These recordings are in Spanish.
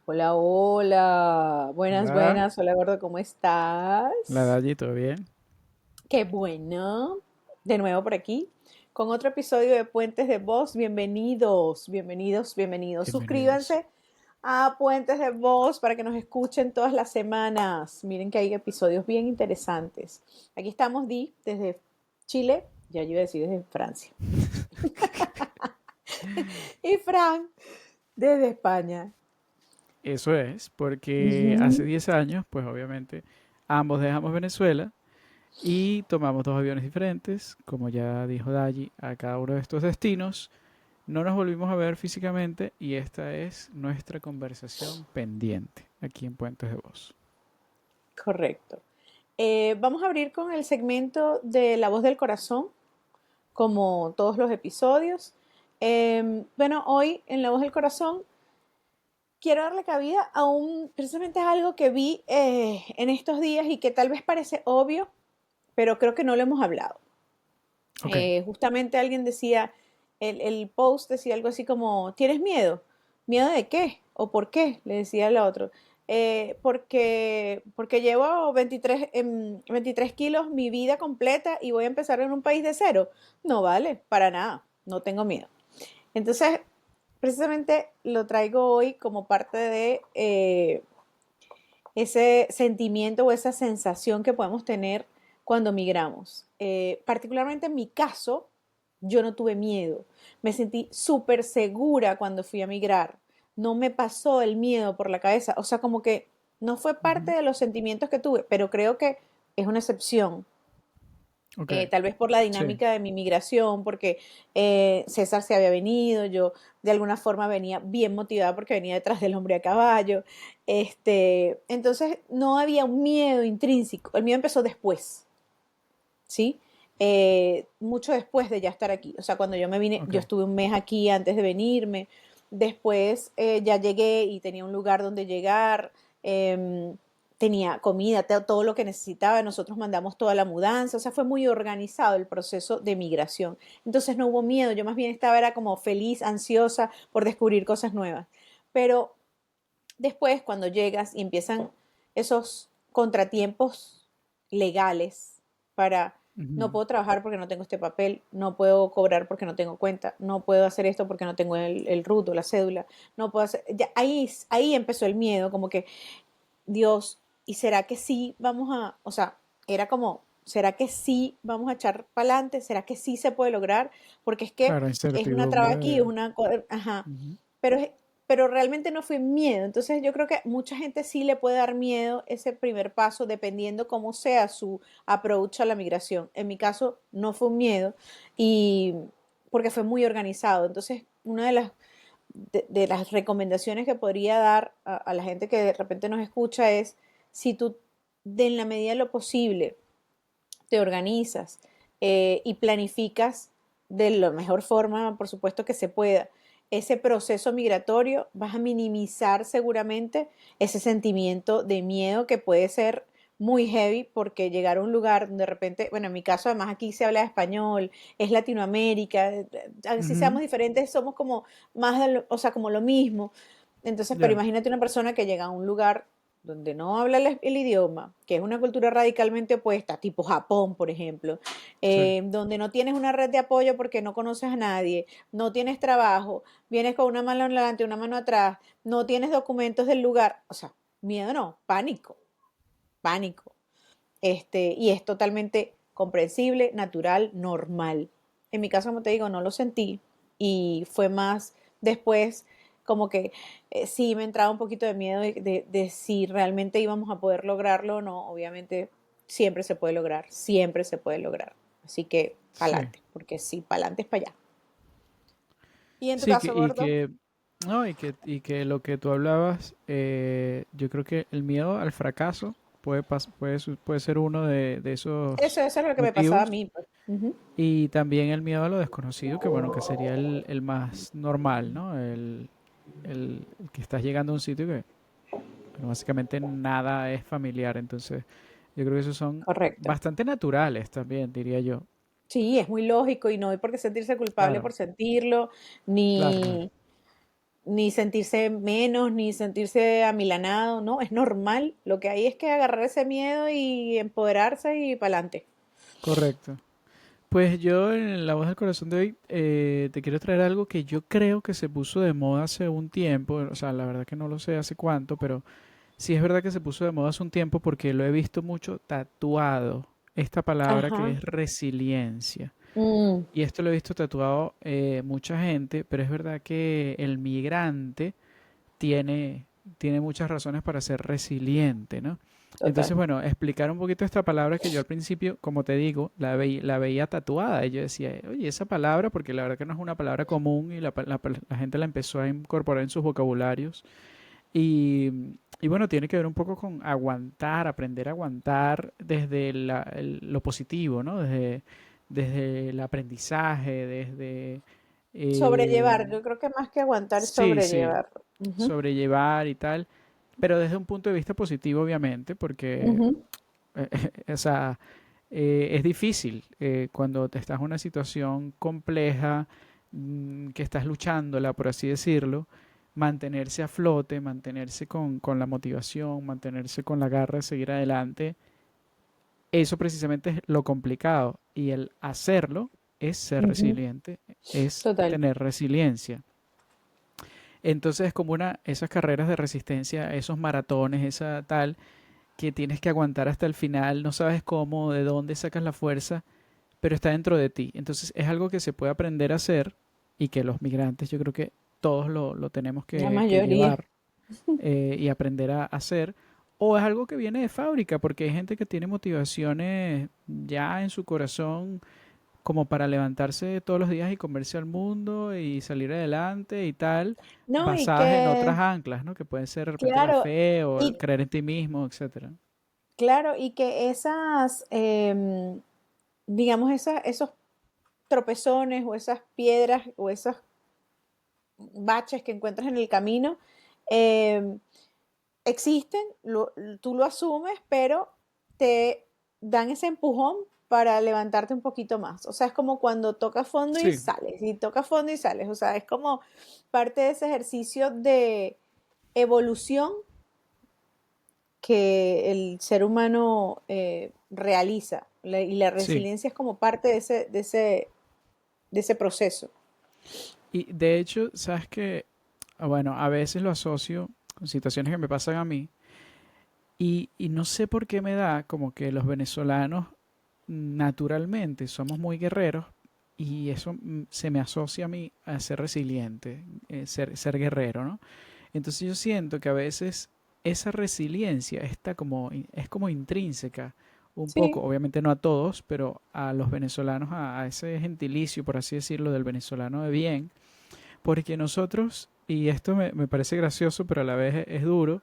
Hola, hola. Buenas, Hola, buenas. Hola, gordo, ¿cómo la estás? Dayi, ¿todo bien? Qué bueno. De nuevo por aquí con otro episodio de Puentes de Voz. Bienvenidos, bienvenidos, bienvenidos. Bienvenidos. Suscríbanse a Puentes de Voz para que nos escuchen todas las semanas. Miren que hay episodios bien interesantes. Aquí estamos, Di, desde Chile, ya yo iba a decir desde Francia. Y Fran, desde España. Eso es, porque hace Ujú. 10 años, pues obviamente, ambos dejamos Venezuela y tomamos dos aviones diferentes, como ya dijo Dayi, a cada uno de estos destinos. No nos volvimos a ver físicamente y esta es nuestra conversación pendiente aquí en Puentes de Voz. Correcto. Vamos a abrir con el segmento de La Voz del Corazón, como todos los episodios. Bueno, hoy en La Voz del Corazón quiero darle cabida a precisamente a algo que vi en estos días y que tal vez parece obvio, pero creo que no lo hemos hablado. Ok. Justamente alguien decía, el post decía algo así como, ¿tienes miedo? ¿Miedo de qué? ¿O por qué? Le decía el otro. Porque llevo 23 kilos mi vida completa y voy a empezar en un país de cero. No vale, para nada, no tengo miedo. Entonces, precisamente lo traigo hoy como parte de ese sentimiento o esa sensación que podemos tener cuando migramos. Particularmente en mi caso, yo no tuve miedo. Me sentí súper segura cuando fui a migrar. No me pasó el miedo por la cabeza. O sea, como que no fue parte Ujú. de los sentimientos que tuve, pero creo que es una excepción. Ok. Tal vez por la Sí. dinámica de mi migración, porque César se había venido, yo de alguna forma venía bien motivada porque venía detrás del hombre a caballo. Entonces no había un miedo intrínseco, el miedo empezó después, ¿sí? Mucho después de ya estar aquí. O sea, cuando yo me vine, Ok. yo estuve un mes aquí antes de venirme, después ya llegué y tenía un lugar donde llegar, tenía comida, todo lo que necesitaba, nosotros mandamos toda la mudanza, o sea, fue muy organizado el proceso de migración. Entonces no hubo miedo, yo más bien estaba, era como feliz, ansiosa por descubrir cosas nuevas. Pero después, cuando llegas y empiezan esos contratiempos legales para no Ujú. puedo trabajar porque no tengo este papel, no puedo cobrar porque no tengo cuenta, no puedo hacer esto porque no tengo el RUT o la cédula, no puedo hacer, ya, ahí empezó el miedo, como que Dios, ¿y será que sí vamos a, o sea, era como, ¿será que sí vamos a echar para adelante? ¿Será que sí se puede lograr? Porque es que Claro, es una traba incertidumbre aquí, es de... una, ajá, Ujú. pero, pero realmente no fue miedo. Entonces yo creo que mucha gente sí le puede dar miedo ese primer paso dependiendo cómo sea su approach a la migración. En mi caso no fue un miedo y porque fue muy organizado. Entonces una de las recomendaciones que podría dar a la gente que de repente nos escucha es si tú en la medida de lo posible te organizas y planificas de la mejor forma, por supuesto que se pueda, ese proceso migratorio, vas a minimizar seguramente ese sentimiento de miedo que puede ser muy heavy porque llegar a un lugar donde de repente, bueno, en mi caso además aquí se habla español, es Latinoamérica, si Ujú. seamos diferentes somos como más, o sea, como lo mismo. Entonces, pero Ya. imagínate una persona que llega a un lugar donde no habla el idioma, que es una cultura radicalmente opuesta, tipo Japón, por ejemplo, Sí. donde no tienes una red de apoyo porque no conoces a nadie, no tienes trabajo, vienes con una mano adelante, una mano atrás, no tienes documentos del lugar, o sea, miedo no, pánico, pánico. Y es totalmente comprensible, natural, normal. En mi caso, como te digo, no lo sentí y fue más después como que sí me entraba un poquito de miedo de si realmente íbamos a poder lograrlo o no. Obviamente siempre se puede lograr, siempre se puede lograr. Así que Sí. pa'lante, porque sí, pa'lante es para allá. Y en tu Sí, caso, gordo, no, y que lo que tú hablabas, yo creo que el miedo al fracaso puede ser uno de esos eso es lo que me pasaba a motivos mí, pues. Ujú. y también el miedo a lo desconocido, que bueno, que sería el más normal, ¿no? El que estás llegando a un sitio que bueno, básicamente nada es familiar, entonces yo creo que esos son Correcto. bastante naturales también, diría yo. Sí, es muy lógico y no hay por qué sentirse culpable Claro, por sentirlo, claro, claro. ni, ni sentirse menos, ni sentirse amilanado, no, es normal. Lo que hay es que agarrar ese miedo y empoderarse y para adelante. Correcto. Pues yo en La Voz del Corazón de hoy te quiero traer algo que yo creo que se puso de moda hace un tiempo, o sea, la verdad que no lo sé hace cuánto, pero sí es verdad que se puso de moda hace un tiempo porque lo he visto mucho tatuado, esta palabra que Ajá. es resiliencia. Mm, Y esto lo he visto tatuado mucha gente, pero es verdad que el migrante tiene, tiene muchas razones para ser resiliente, ¿no? Entonces, total. bueno, explicar un poquito esta palabra que yo al principio, como te digo, la veía tatuada y yo decía, oye, esa palabra, porque la verdad que no es una palabra común y la gente la empezó a incorporar en sus vocabularios y, y bueno, tiene que ver un poco con aguantar, aprender a aguantar desde lo positivo, ¿no? Desde el aprendizaje, desde... eh, Sobrellevar, yo creo que más que aguantar es sí, sí, sobrellevar. Ujú, sobrellevar y tal, pero desde un punto de vista positivo, obviamente, porque, ujú. o sea, es difícil cuando te estás en una situación compleja, que estás luchándola, por así decirlo, mantenerse a flote, mantenerse con la motivación, mantenerse con la garra de seguir adelante. Eso precisamente es lo complicado y el hacerlo es ser Ujú, resiliente, es total. tener resiliencia. Entonces es como esas carreras de resistencia, esos maratones, esa tal, que tienes que aguantar hasta el final, no sabes cómo, de dónde sacas la fuerza, pero está dentro de ti. Entonces es algo que se puede aprender a hacer y que los migrantes yo creo que todos lo tenemos La que mayoría. llevar y aprender a hacer. O es algo que viene de fábrica, porque hay gente que tiene motivaciones ya en su corazón como para levantarse todos los días y comerse al mundo y salir adelante y tal, No, y basadas en que, otras anclas, ¿no? Que pueden ser de repente la claro, fe o el y creer en ti mismo, etcétera. claro, y que esas, digamos, esos tropezones o esas piedras o esos baches que encuentras en el camino, em, existen, tú lo asumes, pero te dan ese empujón para levantarte un poquito más. O sea, es como cuando tocas fondo y Sí, sales, y tocas fondo y sales. O sea, es como parte de ese ejercicio de evolución que el ser humano realiza. Y la sí. resiliencia es como parte de ese proceso. Y de hecho, sabes que, bueno, a veces lo asocio con situaciones que me pasan a mí y no sé por qué me da como que los venezolanos naturalmente somos muy guerreros y eso se me asocia a mí a ser resiliente, ser guerrero, ¿no? Entonces yo siento que a veces esa resiliencia es como intrínseca, un poco, Sí, obviamente no a todos, pero a los venezolanos, a ese gentilicio, por así decirlo, del venezolano de bien, porque nosotros, y esto me parece gracioso, pero a la vez es duro,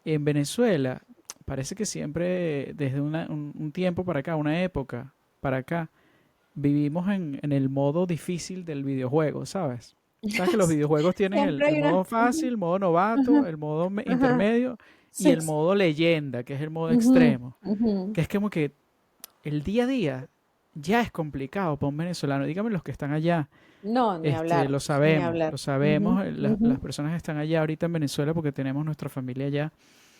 en Venezuela parece que siempre, desde un tiempo para acá, una época para acá, vivimos en el modo difícil del videojuego, ¿sabes? Sabes que los videojuegos tienen siempre el hay modo una... fácil, Ujú, el modo novato, ajá, el modo ajá. intermedio y Sí. el modo leyenda, que es el modo Ujú, extremo. ujú. Que es como que el día a día ya es complicado para un venezolano. Dígame los que están allá. No, ni hablar, ni Lo hablar. Ujú, sabemos, las ujú, personas que están allá ahorita en Venezuela porque tenemos nuestra familia allá.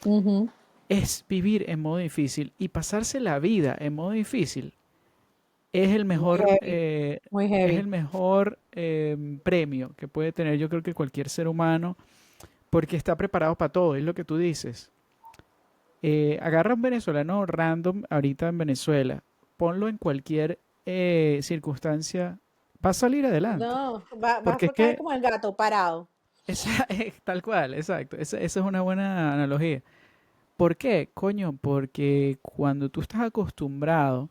ujú. Es vivir en modo difícil y pasarse la vida en modo difícil es el Muy mejor, heavy, muy es el heavy. mejor premio que puede tener yo creo que cualquier ser humano porque está preparado para todo, es lo que tú dices. Agarra un venezolano random ahorita en Venezuela, ponlo en cualquier circunstancia, va a salir adelante. No, va Porque es a caer que, como el gato parado. esa es tal cual, exacto, esa es una buena analogía. ¿Por qué? Coño, porque cuando tú estás acostumbrado,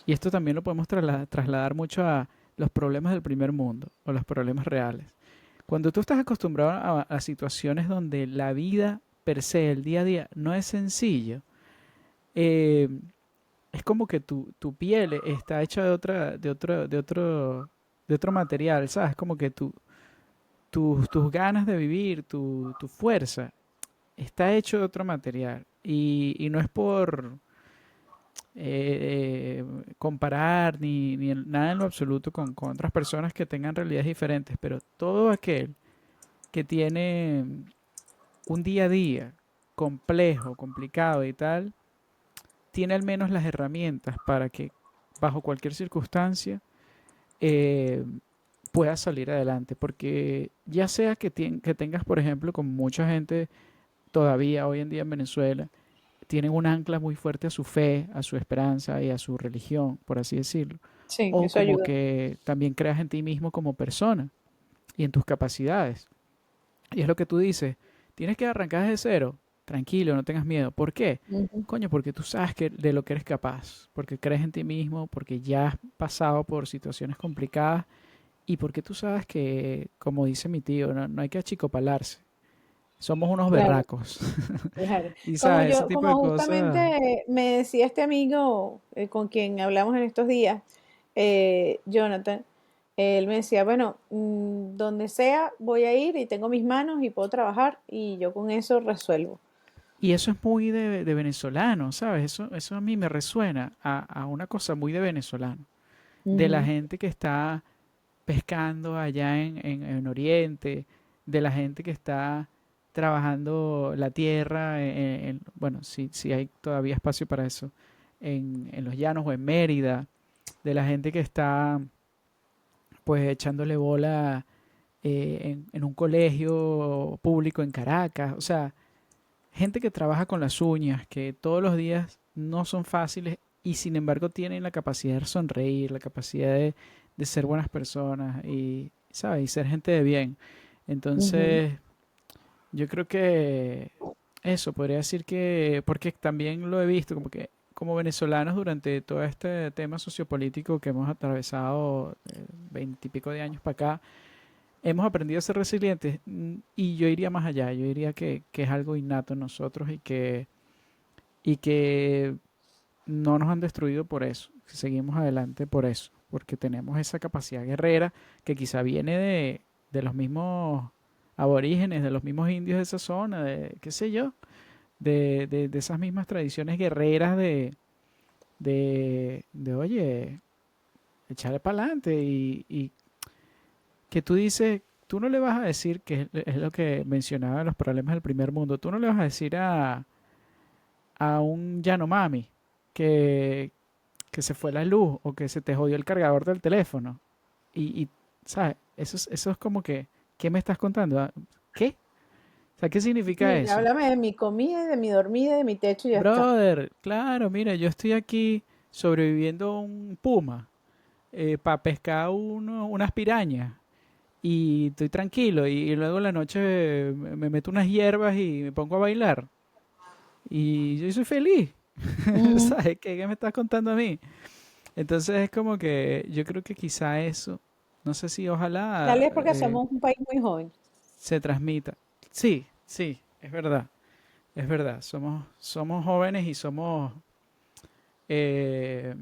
y esto también lo podemos trasladar mucho a los problemas del primer mundo o los problemas reales. Cuando tú estás acostumbrado a situaciones donde la vida per se, el día a día, no es sencillo, eh, es como que tu piel está hecha de otro material, ¿sabes? Como que tus ganas de vivir, tu fuerza, está hecho de otro material. Y no es por comparar ni nada en lo absoluto con otras personas que tengan realidades diferentes, pero todo aquel que tiene un día a día complejo, complicado y tal, tiene al menos las herramientas para que bajo cualquier circunstancia eh, puedas salir adelante. Porque ya sea que tengas, por ejemplo, como mucha gente todavía hoy en día en Venezuela, tienen un ancla muy fuerte a su fe, a su esperanza y a su religión, por así decirlo. Sí, O eso como ayuda. que también creas en ti mismo como persona y en tus capacidades. Y es lo que tú dices, tienes que arrancar desde cero, tranquilo, no tengas miedo. ¿Por qué? Ujú. Coño, porque tú sabes que de lo que eres capaz, porque crees en ti mismo, porque ya has pasado por situaciones complicadas y porque tú sabes que, como dice mi tío, no hay que achicopalarse. Somos unos Claro. berracos. Claro. Y Como sabes, ese yo, tipo como de cosas. justamente me decía este amigo con quien hablamos en estos días, Jonathan, él me decía, bueno, donde sea voy a ir y tengo mis manos y puedo trabajar y yo con eso resuelvo. Y eso es muy de venezolano, ¿sabes? Eso a mí me resuena a una cosa muy de venezolano. De la Ujú. gente que está pescando allá en Oriente, de la gente que está trabajando la tierra, bueno, si hay todavía espacio para eso, en los llanos o en Mérida, de la gente que está pues echándole bola en un colegio público en Caracas, o sea, gente que trabaja con las uñas, que todos los días no son fáciles y sin embargo tienen la capacidad de sonreír, la capacidad de ser buenas personas y, ¿sabes? Y ser gente de bien. Ujú. Entonces, yo creo que eso, podría decir que, porque también lo he visto, como que como venezolanos durante todo este tema sociopolítico que hemos atravesado 20 y pico de años para acá, hemos aprendido a ser resilientes y yo iría más allá, yo diría que es algo innato en nosotros y que no nos han destruido por eso, que seguimos adelante por eso, porque tenemos esa capacidad guerrera que quizá viene de los mismos aborígenes, de los mismos indios de esa zona, de qué sé yo, de esas mismas tradiciones guerreras oye, echarle para adelante y que tú dices, tú no le vas a decir, que es lo que mencionaba los problemas del primer mundo, tú no le vas a decir a un Yanomami que, que se fue la luz o que se te jodió el cargador del teléfono. Y ¿sabes? Eso es como que, ¿qué me estás contando? ¿Qué? O sea, ¿qué significa Sí, eso? háblame de mi comida, de mi dormida, de mi techo y ya está. Brother, claro, mira, yo estoy aquí sobreviviendo a un puma para pescar unas pirañas y estoy tranquilo y luego en la noche me meto unas hierbas y me pongo a bailar y yo soy feliz. Ujú. ¿Sabes qué me estás contando a mí? Entonces es como que yo creo que quizá eso, no sé si Tal ojalá vez porque somos un país muy joven. se transmita. Sí, sí, es verdad. Somos jóvenes y somos eh,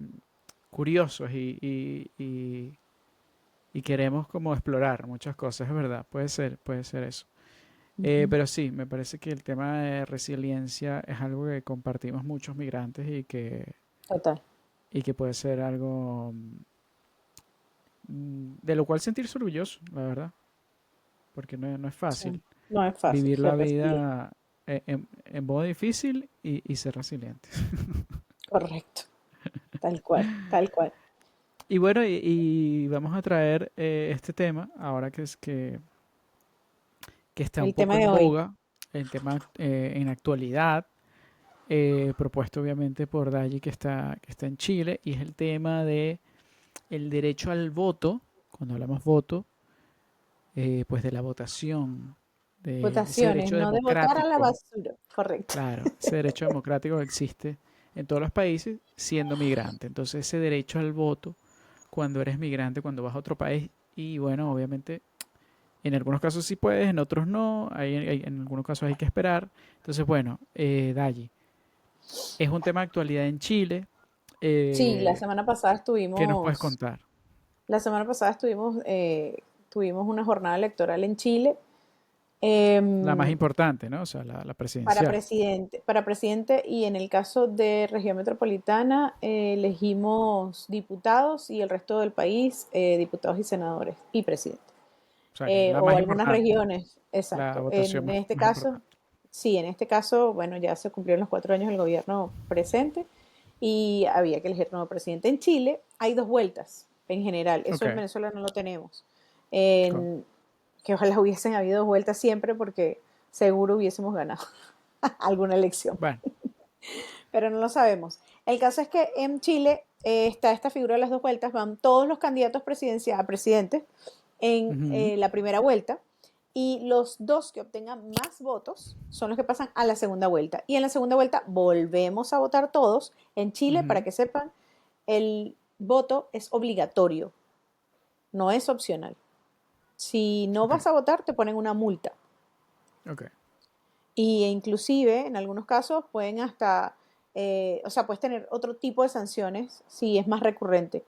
curiosos y queremos como explorar muchas cosas, es verdad, puede ser eso. Ujú. Pero sí, me parece que el tema de resiliencia es algo que compartimos muchos migrantes Total. y que puede ser algo de lo cual sentirse orgulloso, la verdad, porque no es Sí. fácil No es fácil vivir la ser resiliente. vida en modo difícil y ser resiliente. Correcto. Tal cual, tal cual. Y bueno, y vamos a traer este tema, ahora que está un El poco tema de en hoy. boga, el tema en actualidad, propuesto obviamente por Dayi que está en Chile, y es el tema de el derecho al voto, cuando hablamos voto, pues de la votación, de ese Votaciones, derecho no de votar a la democrático, basura. Correcto. claro, ese derecho democrático que existe en todos los países siendo migrante. Entonces ese derecho al voto cuando eres migrante, cuando vas a otro país, y bueno, obviamente en algunos casos sí puedes, en otros no, en algunos casos hay que esperar. Entonces, bueno, Dayi, es un tema de actualidad en Chile. Sí, eh, ¿Qué nos puedes contar? la semana pasada tuvimos una jornada electoral en Chile. La más em, importante, ¿no? O sea, la presidencial. para presidente y en el caso de región metropolitana elegimos diputados y el resto del país diputados y senadores y presidente. O sea, que es la o más algunas importante, regiones, la exacto. votación En este más caso, importante. sí, en este caso, bueno, ya se cumplieron los 4 años del gobierno presente y había que elegir nuevo presidente. En Chile hay dos vueltas en general, eso Ok, en Venezuela no lo tenemos. co- En- que ojalá hubiesen habido dos vueltas siempre porque seguro hubiésemos ganado alguna elección, bueno. pero no lo sabemos. El caso es que en Chile está esta figura de las dos vueltas, van todos los candidatos a presidentes en Ujú, la primera vuelta y los dos que obtengan más votos son los que pasan a la segunda vuelta. Y en la segunda vuelta volvemos a votar todos. En Chile, para ujú, que sepan, el voto es obligatorio, no es opcional. Si no ok, vas a votar, te ponen una multa. ok. Y inclusive, en algunos casos, pueden hasta, o sea, puedes tener otro tipo de sanciones si es más recurrente,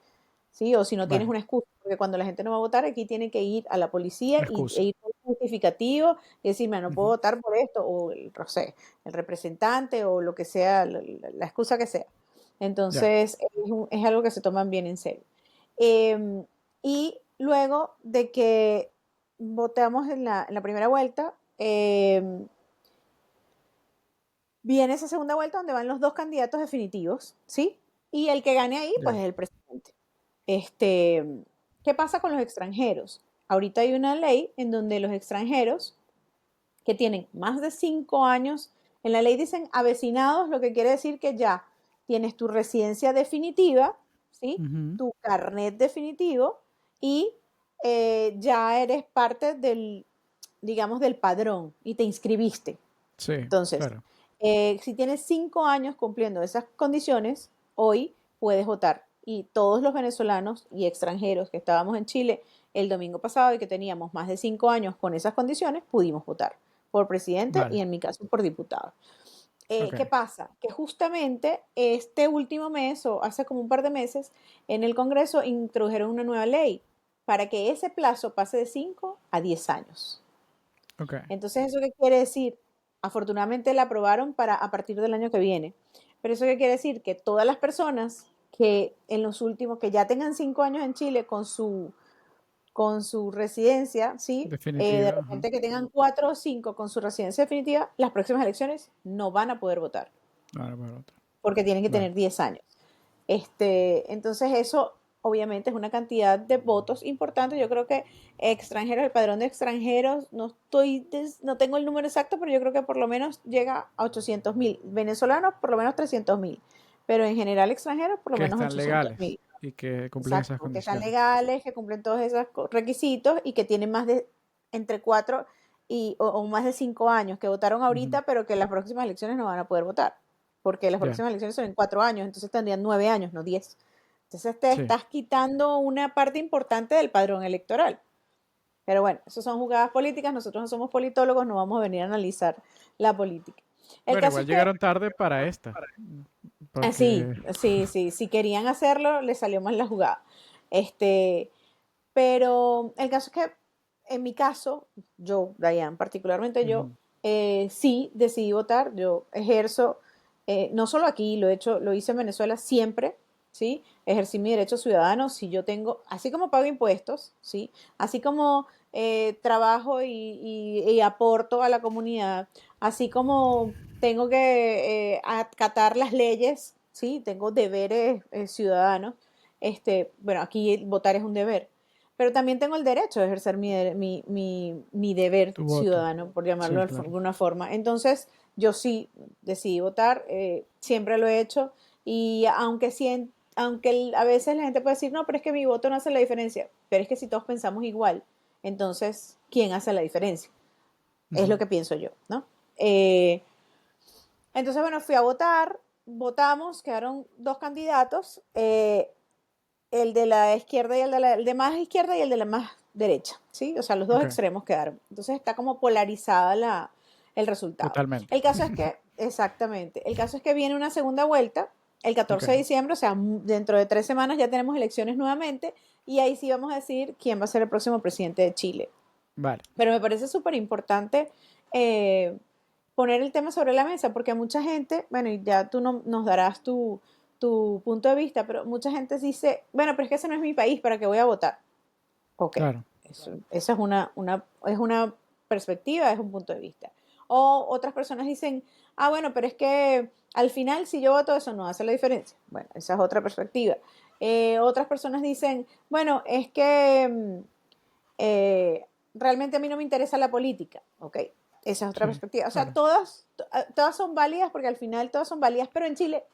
¿sí? O si no tienes Vale, una excusa, porque cuando la gente no va a votar, aquí tiene que ir a la policía e excusa. ir con un justificativo y decir, "Mira, no puedo Ujú, votar por esto, o el, no sé, el representante, o lo que sea, la excusa que sea. ya, Entonces, es algo que se toman bien en serio. Em, y luego de que votamos en la primera vuelta, viene esa segunda vuelta donde van los dos candidatos definitivos, ¿sí? Y el que gane ahí, pues ya. es el presidente. Este, ¿Qué pasa con los extranjeros? Ahorita hay una ley en donde los extranjeros que tienen más de 5 años, en la ley dicen avecinados, lo que quiere decir que ya tienes tu residencia definitiva, ¿sí? Ujú, Tu carnet definitivo y ya eres parte del, digamos, del padrón y te inscribiste. sí, Entonces, claro. si tienes 5 años cumpliendo esas condiciones, hoy puedes votar. Y todos los venezolanos y extranjeros que estábamos en Chile el domingo pasado y que teníamos más de 5 años con esas condiciones, pudimos votar por presidente y Vale, en mi caso por diputado. ok. ¿Qué pasa? Que justamente este último mes o hace como un par de meses en el Congreso introdujeron una nueva ley para que ese plazo pase de 5 a 10 años. Ok. Entonces, ¿eso qué quiere decir? Afortunadamente la aprobaron para a partir del año que viene. Pero eso qué quiere decir? Que todas las personas que en los últimos, que ya tengan 5 años en Chile con su residencia, ¿sí? De Definitiva. Ajá. repente que tengan 4 o 5 con su residencia definitiva, las próximas elecciones no van a poder votar Ahora para otro. porque tienen que Vale. tener 10 años. Entonces eso obviamente es una cantidad de votos importante. Yo creo que extranjeros, el padrón de extranjeros, no tengo el número exacto, pero yo creo que por lo menos llega a 800.000. Venezolanos, por lo menos 300.000. Pero en general extranjeros, por lo Que menos están ochocientos legales mil. y que cumplen esas Exacto, que están condiciones. legales, que cumplen todos esos requisitos y que tienen más de entre 4 o más de 5 años, que votaron Ujú, ahorita, pero que en las próximas elecciones no van a poder votar, porque las ya, próximas elecciones son en 4 años, entonces tendrían 9 años, no 10. Entonces te sí. estás quitando una parte importante del padrón electoral. Pero bueno, eso son jugadas políticas, nosotros no somos politólogos, no vamos a venir a analizar la política. El Bueno, caso igual es que llegaron tarde para esta. sí, Porque, sí, sí, si querían hacerlo, les salió mal la jugada. Este, pero el caso es que, en mi caso, yo, Diane, particularmente yo, ujú, sí decidí votar. Yo ejerzo, no solo aquí, lo hice en Venezuela siempre, ¿sí? Ejercí mi derecho ciudadano. Si yo tengo, así como pago impuestos, ¿sí? Así como trabajo y aporto a la comunidad, así como tengo que acatar las leyes, ¿sí? Tengo deberes ciudadanos. Bueno, aquí votar es un deber, pero también tengo el derecho de ejercer mi deber tu voto. ciudadano, por Sí, llamarlo de claro. alguna forma. Entonces, yo sí decidí votar, siempre lo he hecho, y aunque a veces la gente puede decir, no, pero es que mi voto no hace la diferencia, pero es que si todos pensamos igual, entonces, ¿quién hace la diferencia? Es Ujú, lo que pienso yo, ¿no? Eh, entonces, bueno, fui a votar, votamos, quedaron dos candidatos, el de la izquierda y el de más izquierda y el de la más derecha, ¿sí? O sea, los dos ok, extremos quedaron. Entonces está como polarizada el resultado. totalmente. El caso es que, exactamente, el caso es que viene una segunda vuelta el Ok, 14 de diciembre, o sea, dentro de 3 semanas ya tenemos elecciones nuevamente y ahí sí vamos a decir quién va a ser el próximo presidente de Chile. vale. Pero me parece súper importante eh, poner el tema sobre la mesa, porque mucha gente, bueno, y ya tú nos darás tu punto de vista, pero mucha gente dice, bueno, pero es que ese no es mi país, ¿para qué voy a votar? Ok, Claro. Esa es una perspectiva, es un punto de vista. O otras personas dicen, ah, bueno, pero es que al final si yo voto eso no hace la diferencia. Bueno, esa es otra perspectiva. Otras personas dicen, bueno, es que eh, realmente a mí no me interesa la política, ¿ok? Esa es otra Sí, perspectiva. O sea, claro. todas son válidas porque al final todas son válidas, pero en Chile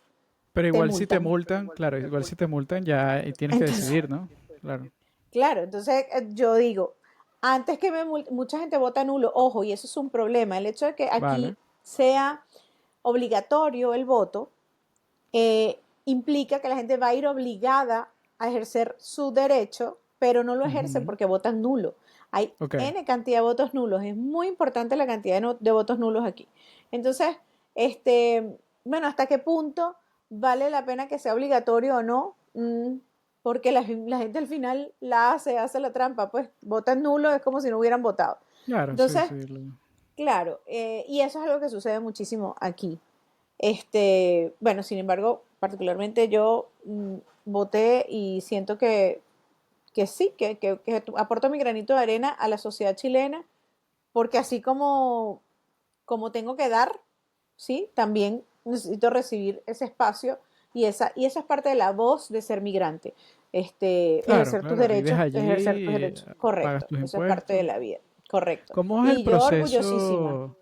Pero te igual si te multan. multan, claro, igual si te multan ya tienes que Entonces, decidir, ¿no? Claro. claro, entonces yo digo, antes que mucha gente vota nulo, ojo, y eso es un problema, el hecho de que Vale. aquí sea obligatorio el voto, implica que la gente va a ir obligada a ejercer su derecho, pero no lo ejercen Ujú. porque votan nulo. Hay Ok, N cantidad de votos nulos, es muy importante la cantidad de votos nulos aquí. Entonces, bueno, ¿hasta qué punto vale la pena que sea obligatorio o no? Porque la gente al final hace la trampa, pues votan nulo, es como si no hubieran votado. claro, sí, Entonces, sí. claro, y eso es algo que sucede muchísimo aquí. Bueno, sin embargo, particularmente yo voté y siento que sí, que aporto mi granito de arena a la sociedad chilena, porque así como tengo que dar, ¿sí? También necesito recibir ese espacio y esa es parte de la voz de ser migrante. Claro, claro, vives Ejercer tus allí, derechos, pagas correcto, tus eso es parte de impuestos. la vida, correcto. ¿Cómo es el Y yo orgullosísima. proceso?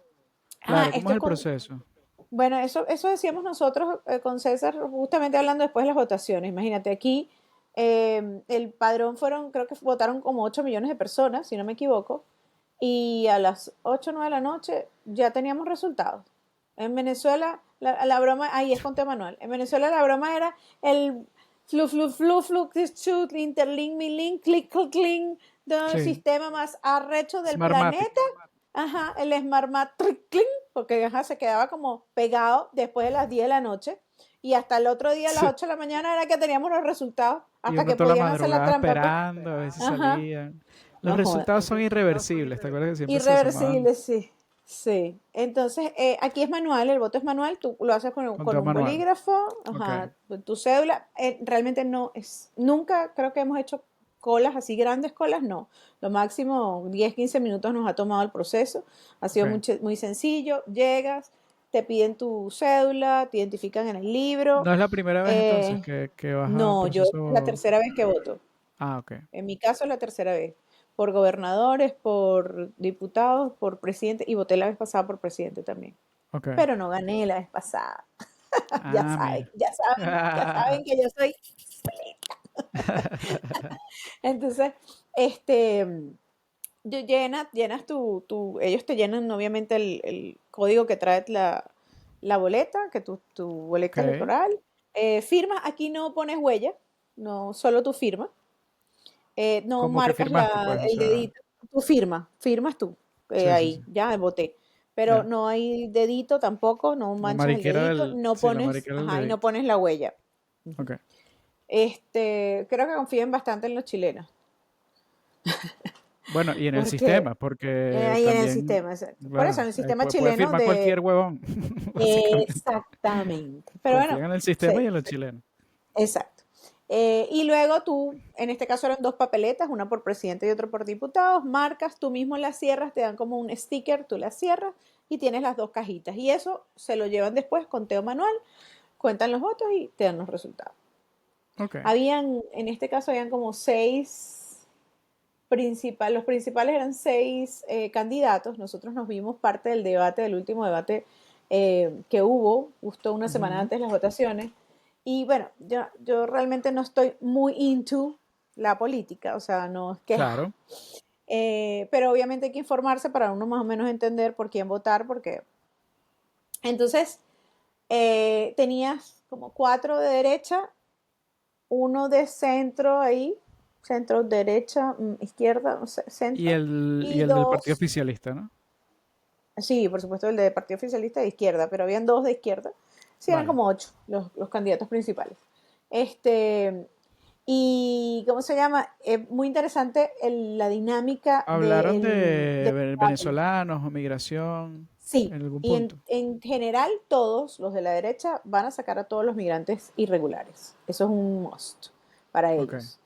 Ah, Claro, ¿cómo es el proceso? bueno, eso decíamos nosotros con César, justamente hablando después de las votaciones. Imagínate, aquí el padrón creo que votaron como 8 millones de personas, si no me equivoco, y a las 8 o 9 de la noche ya teníamos resultados. En Venezuela, la broma, ahí es con manual. En Venezuela la broma era el flu, shoot, interlink, mi link, click, click, click, del Sí, sistema más arrecho del Smartmatic. planeta. Ajá, el Smartmatic, click, porque ajá, se quedaba como pegado después de las 10 de la noche. Y hasta el otro día a las Sí. 8 de la mañana era que teníamos los resultados, Y hasta uno que toda la podían hacer la madrugada trampa, pues. esperando a ver si Ajá, salían. Los no joda. resultados son irreversibles, ¿te acuerdas que siempre se asomaban Irreversible, sí. Sí. Entonces, aquí es manual, el voto es manual, tú lo haces con con todo un manual? bolígrafo, Ok, ajá, tu cédula. Realmente nunca creo que hemos hecho colas así, grandes colas, no. Lo máximo 10 15 minutos nos ha tomado el proceso. Ha sido ok. muy sencillo. Llegas, te piden tu cédula, te identifican en el libro. No es la primera vez entonces Eh, que vas al no, yo es la proceso. tercera vez que voto. Ah, ok, En mi caso, la tercera vez. Por gobernadores, por diputados, por presidente, y voté la vez pasada por presidente también. ok. Pero no gané la vez pasada. Ya Ah, saben, mira. ya saben que yo soy. Entonces, este, llenas ellos te llenan obviamente el código que trae la boleta, tu boleta Ok. electoral. Firmas, aquí no pones huella, no, solo tu firma. No Como que marcas firmaste, pues, o el sea. dedito, firmas tú, Sí, sí, sí. ahí, ya voté. Pero Ya. no hay dedito tampoco, no La manchas el mariquera dedito, del. Sí, la mariquera del ajá, y no dedito. pones la huella. Ujú. Ok. Creo que confíen bastante en los chilenos, Bueno, y en el porque sistema, porque ahí en el también, sistema, exacto. Por eso, en bueno, el sistema puede chileno firmar cualquier de... huevón, básicamente. Exactamente. Pero bueno, Confían en el sistema y sí, en los chilenos. exacto. Y luego tú, en este caso eran dos papeletas, una por presidente y otra por diputados, marcas, tú mismo las cierras, te dan como un sticker, tú las cierras y tienes las dos cajitas. Y eso se lo llevan después, conteo manual, cuentan los votos y te dan los resultados. Ok. En este caso habían como los principales eran seis candidatos. Nosotros nos vimos parte del debate, del último debate que hubo, justo una semana Ujú. antes de las votaciones. Y bueno, yo realmente no estoy muy into la política, o sea, no es que... Claro. pero obviamente hay que informarse para uno más o menos entender por quién votar, porque... Entonces, tenías como cuatro de derecha, uno de centro ahí, centro, derecha, izquierda, no sé, Y centro, y y el del partido dos, oficialista, ¿no? sí, por supuesto el de Partido Oficialista de izquierda, pero habían dos de izquierda, sí, eran Vale. como ocho los candidatos principales. Este, y, ¿cómo se llama? Muy interesante la dinámica Hablaron de del debate. venezolanos o migración Sí, en algún y punto. en general todos los de la derecha van a sacar a todos los migrantes irregulares. Eso es un must para Ok. ellos.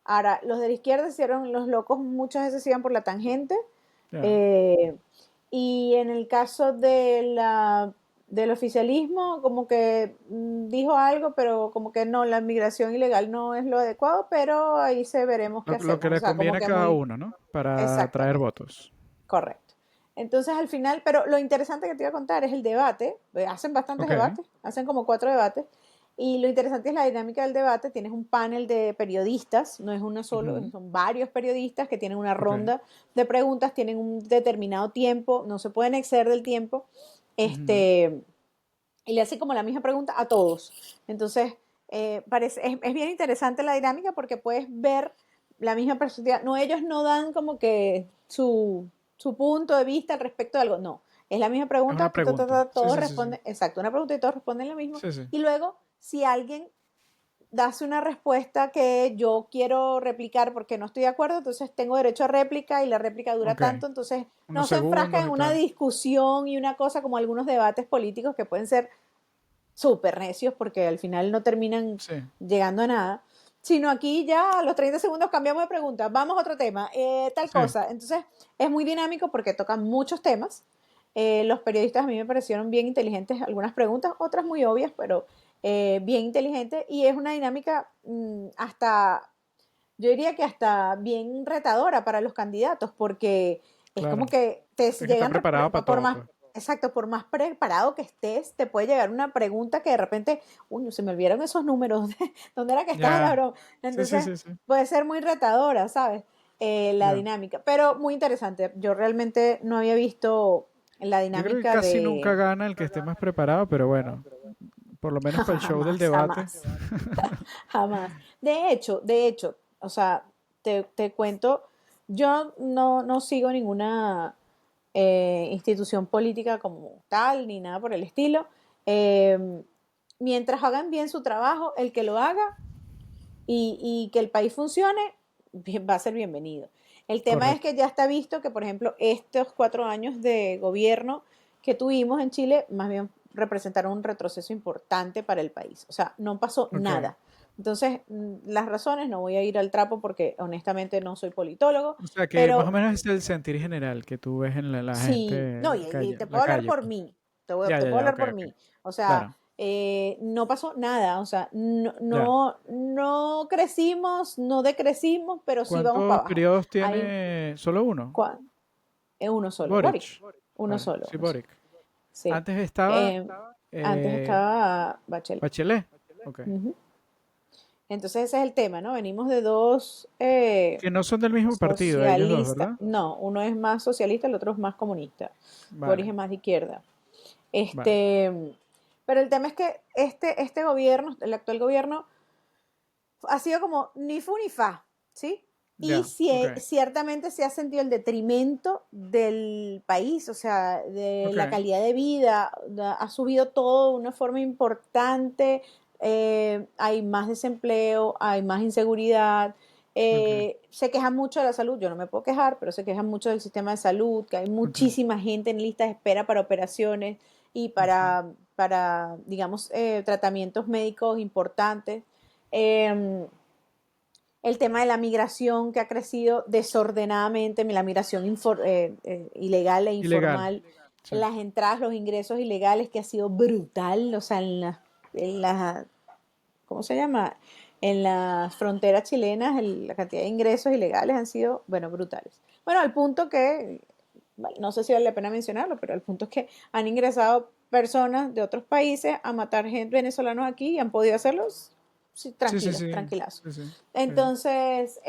Ahora, los de la izquierda hicieron los locos, muchas veces iban por la tangente. Ya. eh, y en el caso del oficialismo, como que dijo algo, pero como que no, la migración ilegal no es lo adecuado, pero ahí se veremos qué Lo que hacemos. O le sea, como conviene a que cada muy uno, ¿no? Para atraer exactamente. votos. Correcto. Entonces al final, pero lo interesante que te iba a contar es el debate. Hacen bastantes Ok, debates, hacen como 4 debates. Y lo interesante es la dinámica del debate. Tienes un panel de periodistas, no es uno solo, ujú, son varios periodistas que tienen una ok, ronda de preguntas, tienen un determinado tiempo, no se pueden exceder del tiempo. ujú, Este, y le hacen como la misma pregunta a todos. Entonces, es bien interesante la dinámica porque puedes ver la misma perspectiva. No, ellos no dan como que su punto de vista al respecto de algo. No, es la misma es una pregunta, pregunta. Sí, todos sí, sí, sí. responden, exacto, una pregunta y todos responden lo mismo. Sí, sí. Y luego, si alguien hace una respuesta que yo quiero replicar porque no estoy de acuerdo, entonces tengo derecho a réplica y la réplica dura Ok. tanto, entonces no Unos se enfrasca segundos en y una tal. discusión y una cosa como algunos debates políticos que pueden ser súper necios porque al final no terminan Sí, llegando a nada, sino aquí ya a los 30 segundos cambiamos de pregunta, vamos a otro tema, tal sí. cosa. Entonces es muy dinámico porque tocan muchos temas. Los periodistas a mí me parecieron bien inteligentes algunas preguntas, otras muy obvias, pero bien inteligentes y es una dinámica hasta, yo diría que hasta bien retadora para los candidatos porque es como Claro. que te Tienes que estar llegan, preparado para por todo, más, pues. exacto, por más preparado que estés, te puede llegar una pregunta que de repente, uy, se me olvidaron esos números, ¿dónde era que estaba la Ya. broma? Sí, sí, Entonces, sí, sí. puede ser muy retadora, ¿sabes? La Ya. dinámica, pero muy interesante. Yo realmente no había visto la Yo creo que dinámica casi nunca de gana el que esté más preparado, pero bueno, por lo menos para el show del jamás, debate. jamás, jamás. De hecho, o sea, te cuento, yo no sigo ninguna institución política como tal, ni nada por el estilo. Eh, Mientras hagan bien su trabajo, el que lo haga y que el país funcione, va a ser bienvenido. El tema es Correcto. que ya está visto que, por ejemplo, estos 4 años de gobierno que tuvimos en Chile, más bien representaron un retroceso importante para el país. O sea, no pasó Ok. nada. Entonces, las razones, no voy a ir al trapo porque honestamente no soy politólogo, O sea que más o pero menos es el sentir general que tú ves en la sí, no, gente y te la puedo hablar calle, por pues. mí, Ya, te ya, puedo ya, hablar ok, por ok. mí. O sea, Claro. no pasó nada, o sea, Ya. no crecimos, no decrecimos, pero sí vamos ¿Cuántos para abajo. periodos Hay tiene? ¿Solo uno? es uno solo, Boric, Boric. uno Vale, solo, sí, uno solo. Boric. Sí. Antes estaba Eh, Antes eh, estaba Bachelet. Bachelet. Ok. Ujú. Entonces ese es el tema, ¿no? Venimos de dos Que no son del mismo partido, ellos dos, socialistas. ¿verdad? No, uno es más socialista, el otro es más comunista. Boris Vale, es más de izquierda. vale. Este, pero el tema es que este gobierno, el actual gobierno, ha sido como ni fu ni fa, ¿sí? Y Ya, ok. ciertamente se ha sentido el detrimento del país, o sea, de Ok. la calidad de vida, ha subido todo de una forma importante, hay más desempleo, hay más inseguridad, Ok. se quejan mucho de la salud, yo no me puedo quejar, pero se quejan mucho del sistema de salud, que hay Ok. muchísima gente en lista de espera para operaciones y Ujú. para digamos, tratamientos médicos importantes. Eh, el tema de la migración que ha crecido desordenadamente, la migración ilegal e Ilegal. informal, Sí. las entradas, los ingresos ilegales que ha sido brutal, o sea, en la ¿cómo se llama? En las fronteras chilenas la cantidad de ingresos ilegales han sido, bueno, brutales. Bueno, al punto que, bueno, no sé si vale la pena mencionarlo, pero el punto es que han ingresado personas de otros países a matar gente venezolanos aquí y han podido hacerlos sí, Sí, sí, tranquilos, sí. tranquilazo. Sí, sí. Sí, sí. Entonces,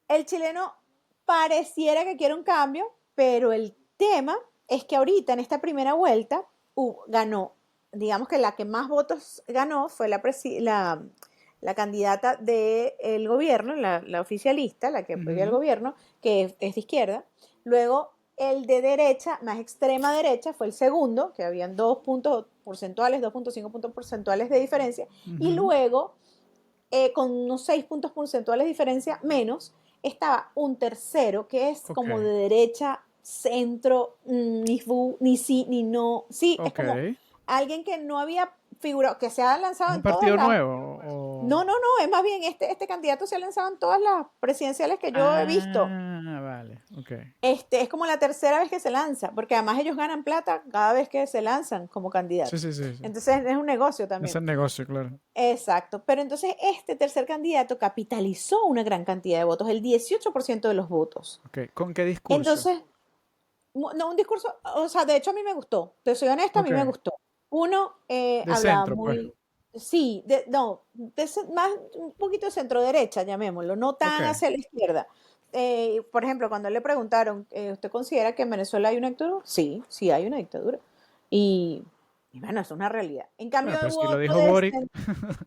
el chileno pareciera que quiere un cambio, pero el tema es que ahorita en esta primera vuelta ganó, digamos que la que más votos ganó fue la candidata del gobierno, la oficialista, la que apoya al Ujú. gobierno, que es de izquierda. Luego el de derecha, más extrema derecha, fue el segundo, que habían 2 puntos porcentuales, 2,5 puntos porcentuales de diferencia. Y Ujú. luego con unos 6 puntos porcentuales de diferencia menos, estaba un tercero que es Ok. como de derecha, centro, ni fu, ni sí, ni no. Sí, es Ok. como ¿Es alguien que no había figurado, que se ha lanzado un en todas partido las... nuevo? o... No, no, no, es más bien, este candidato se ha lanzado en todas las presidenciales que yo he visto. Ah, vale, ok. Es como la tercera vez que se lanza, porque además ellos ganan plata cada vez que se lanzan como Sí, candidatos. sí, sí, sí. Entonces es un negocio Es también. el negocio, claro. Exacto. Pero entonces este tercer candidato capitalizó una gran cantidad de votos, el 18% de los votos. Ok, ¿con qué discurso? Entonces, no, un discurso, o sea, de hecho a mí me gustó, te soy honesta, a Ok, mí me gustó. Uno de hablaba centro, pues. muy, sí, no, más un poquito centro derecha, llamémoslo, no Ok, tan hacia la izquierda. Por ejemplo, cuando le preguntaron, ¿usted considera que en Venezuela hay una dictadura? Sí, sí hay una dictadura. Y, y bueno, es una realidad. En bueno, cambio pero hubo si lo otro dijo de Boric, este,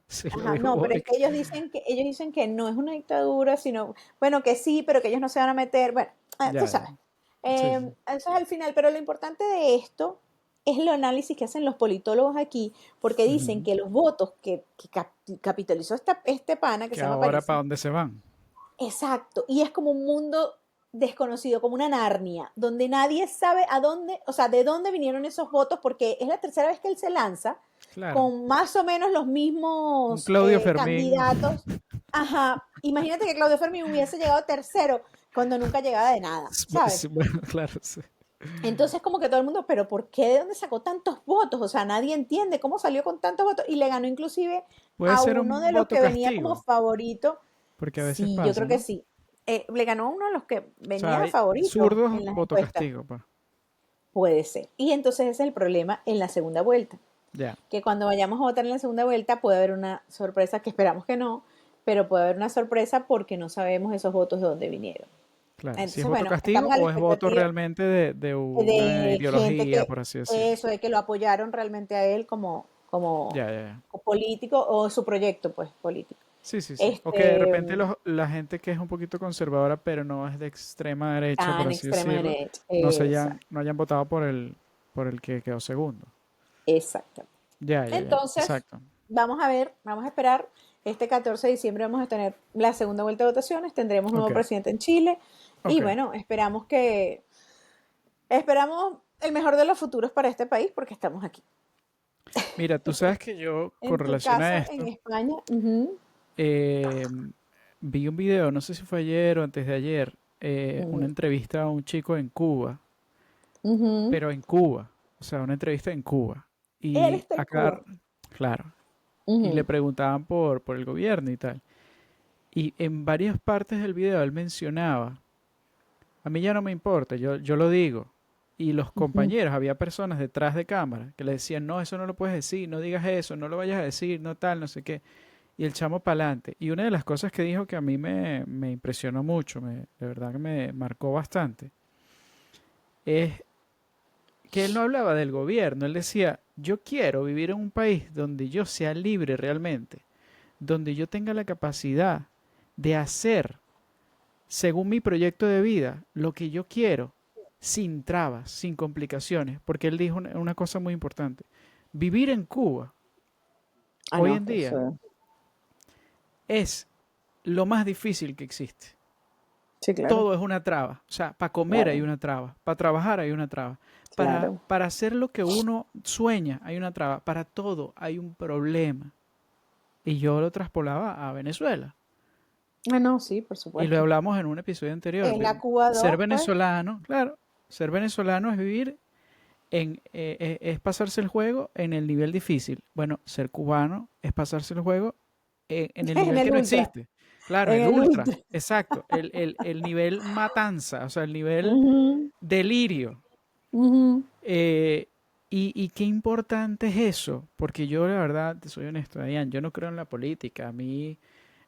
si lo ajá, dijo no, pero es Boric. que ellos dicen que no es una dictadura, sino, bueno, que sí, pero que ellos no se van a meter, bueno, tú Ya, ya. sabes. Sí, sí. Eso es al final, pero lo importante de esto es el análisis que hacen los politólogos aquí, porque dicen Ujú. que los votos que capitalizó este pana, que Que se llama ahora, ¿para Parisi, dónde se van? exacto, y es como un mundo desconocido, como una Narnia, donde nadie sabe a dónde, o sea, de dónde vinieron esos votos, porque es la tercera vez que él se lanza, Claro. con más o menos los Un mismos Claudio Fermín. candidatos. Ajá, imagínate que Claudio Fermi hubiese llegado tercero cuando nunca llegaba de nada, ¿sabes? Sí, bueno, claro, sí. Entonces como que todo el mundo, pero ¿por qué? ¿De dónde sacó tantos votos? O sea, nadie entiende cómo salió con tantos votos y le ganó inclusive Puede a ser uno un de los voto que venía como castigo, favorito. porque a veces Sí, yo pasa, creo que ¿no? sí. Le ganó a uno de los que O sea, venía hay favorito zurdos, en las voto encuestas. castigo, pues. Puede ser. Y entonces ese es el problema en la segunda vuelta. Ya, Que cuando vayamos a votar en la segunda vuelta puede haber una sorpresa, que esperamos que no, pero puede haber una sorpresa porque no sabemos esos votos de dónde vinieron. claro. Si es Entonces, voto bueno, castigo estamos a la o es voto expectativa realmente de una de gente ideología, que, por así decirlo. eso, de que lo apoyaron realmente a él como Ya, ya, ya. político o su proyecto, pues, político. Sí, sí, sí. O que de Este, repente la gente que es un poquito conservadora, pero no es de extrema derecha, por tan así extrema decirlo, derecha. no hayan votado por el que quedó segundo. Exacto. Ya, ya, ya. Entonces, Exacto. vamos a ver, vamos a esperar. Este 14 de diciembre vamos a tener la segunda vuelta de votaciones, tendremos nuevo Ok, presidente en Chile y ok. bueno, esperamos el mejor de los futuros para este país porque estamos aquí. Mira, tú sabes que yo, con En tu relación a caso, en esto, España, ujú, eh, vi un video, no sé si fue ayer o antes de ayer, una ujú, entrevista a un chico en Cuba, ujú. pero en Cuba, o sea, una entrevista en Cuba. Él Y está en acá, Cuba. claro, y le Ujú, preguntaban por el gobierno y tal. Y en varias partes del video él mencionaba, a mí ya no me importa, yo lo digo. Y los ujú. compañeros, había personas detrás de cámara que le decían, no, eso no lo puedes decir, no digas eso, no lo vayas a decir, no tal, no sé qué. Y el chamo pa'lante. Y una de las cosas que dijo que a mí me impresionó mucho, de verdad que me marcó bastante, es que él no hablaba del gobierno, él decía, yo quiero vivir en un país donde yo sea libre realmente, donde yo tenga la capacidad de hacer, según mi proyecto de vida, lo que yo quiero, sin trabas, sin complicaciones, porque él dijo una cosa muy importante. Vivir en Cuba, Ah, hoy no, en día, eso. es lo más difícil que existe. Sí, claro, Todo es una traba. O sea, para comer hay claro, una traba, para trabajar hay una traba, claro. para hacer lo que uno sueña hay una traba, para todo hay un problema. Y yo lo traspolaba a Venezuela. Ah, no, sí, por Y lo supuesto. hablamos en un episodio anterior. Es la Cuba Ser 2, pues. venezolano, claro, ser venezolano es vivir es pasarse el juego en el nivel difícil. Bueno, ser cubano es pasarse el juego en el En nivel que el no ultra, existe. Claro, en el el ultra, ultra. exacto, el nivel matanza, o sea, el nivel Ujú, delirio. ujú. Eh, y qué importante es eso, porque yo la verdad, te soy honesto, Dayan, yo no creo en la política. A mí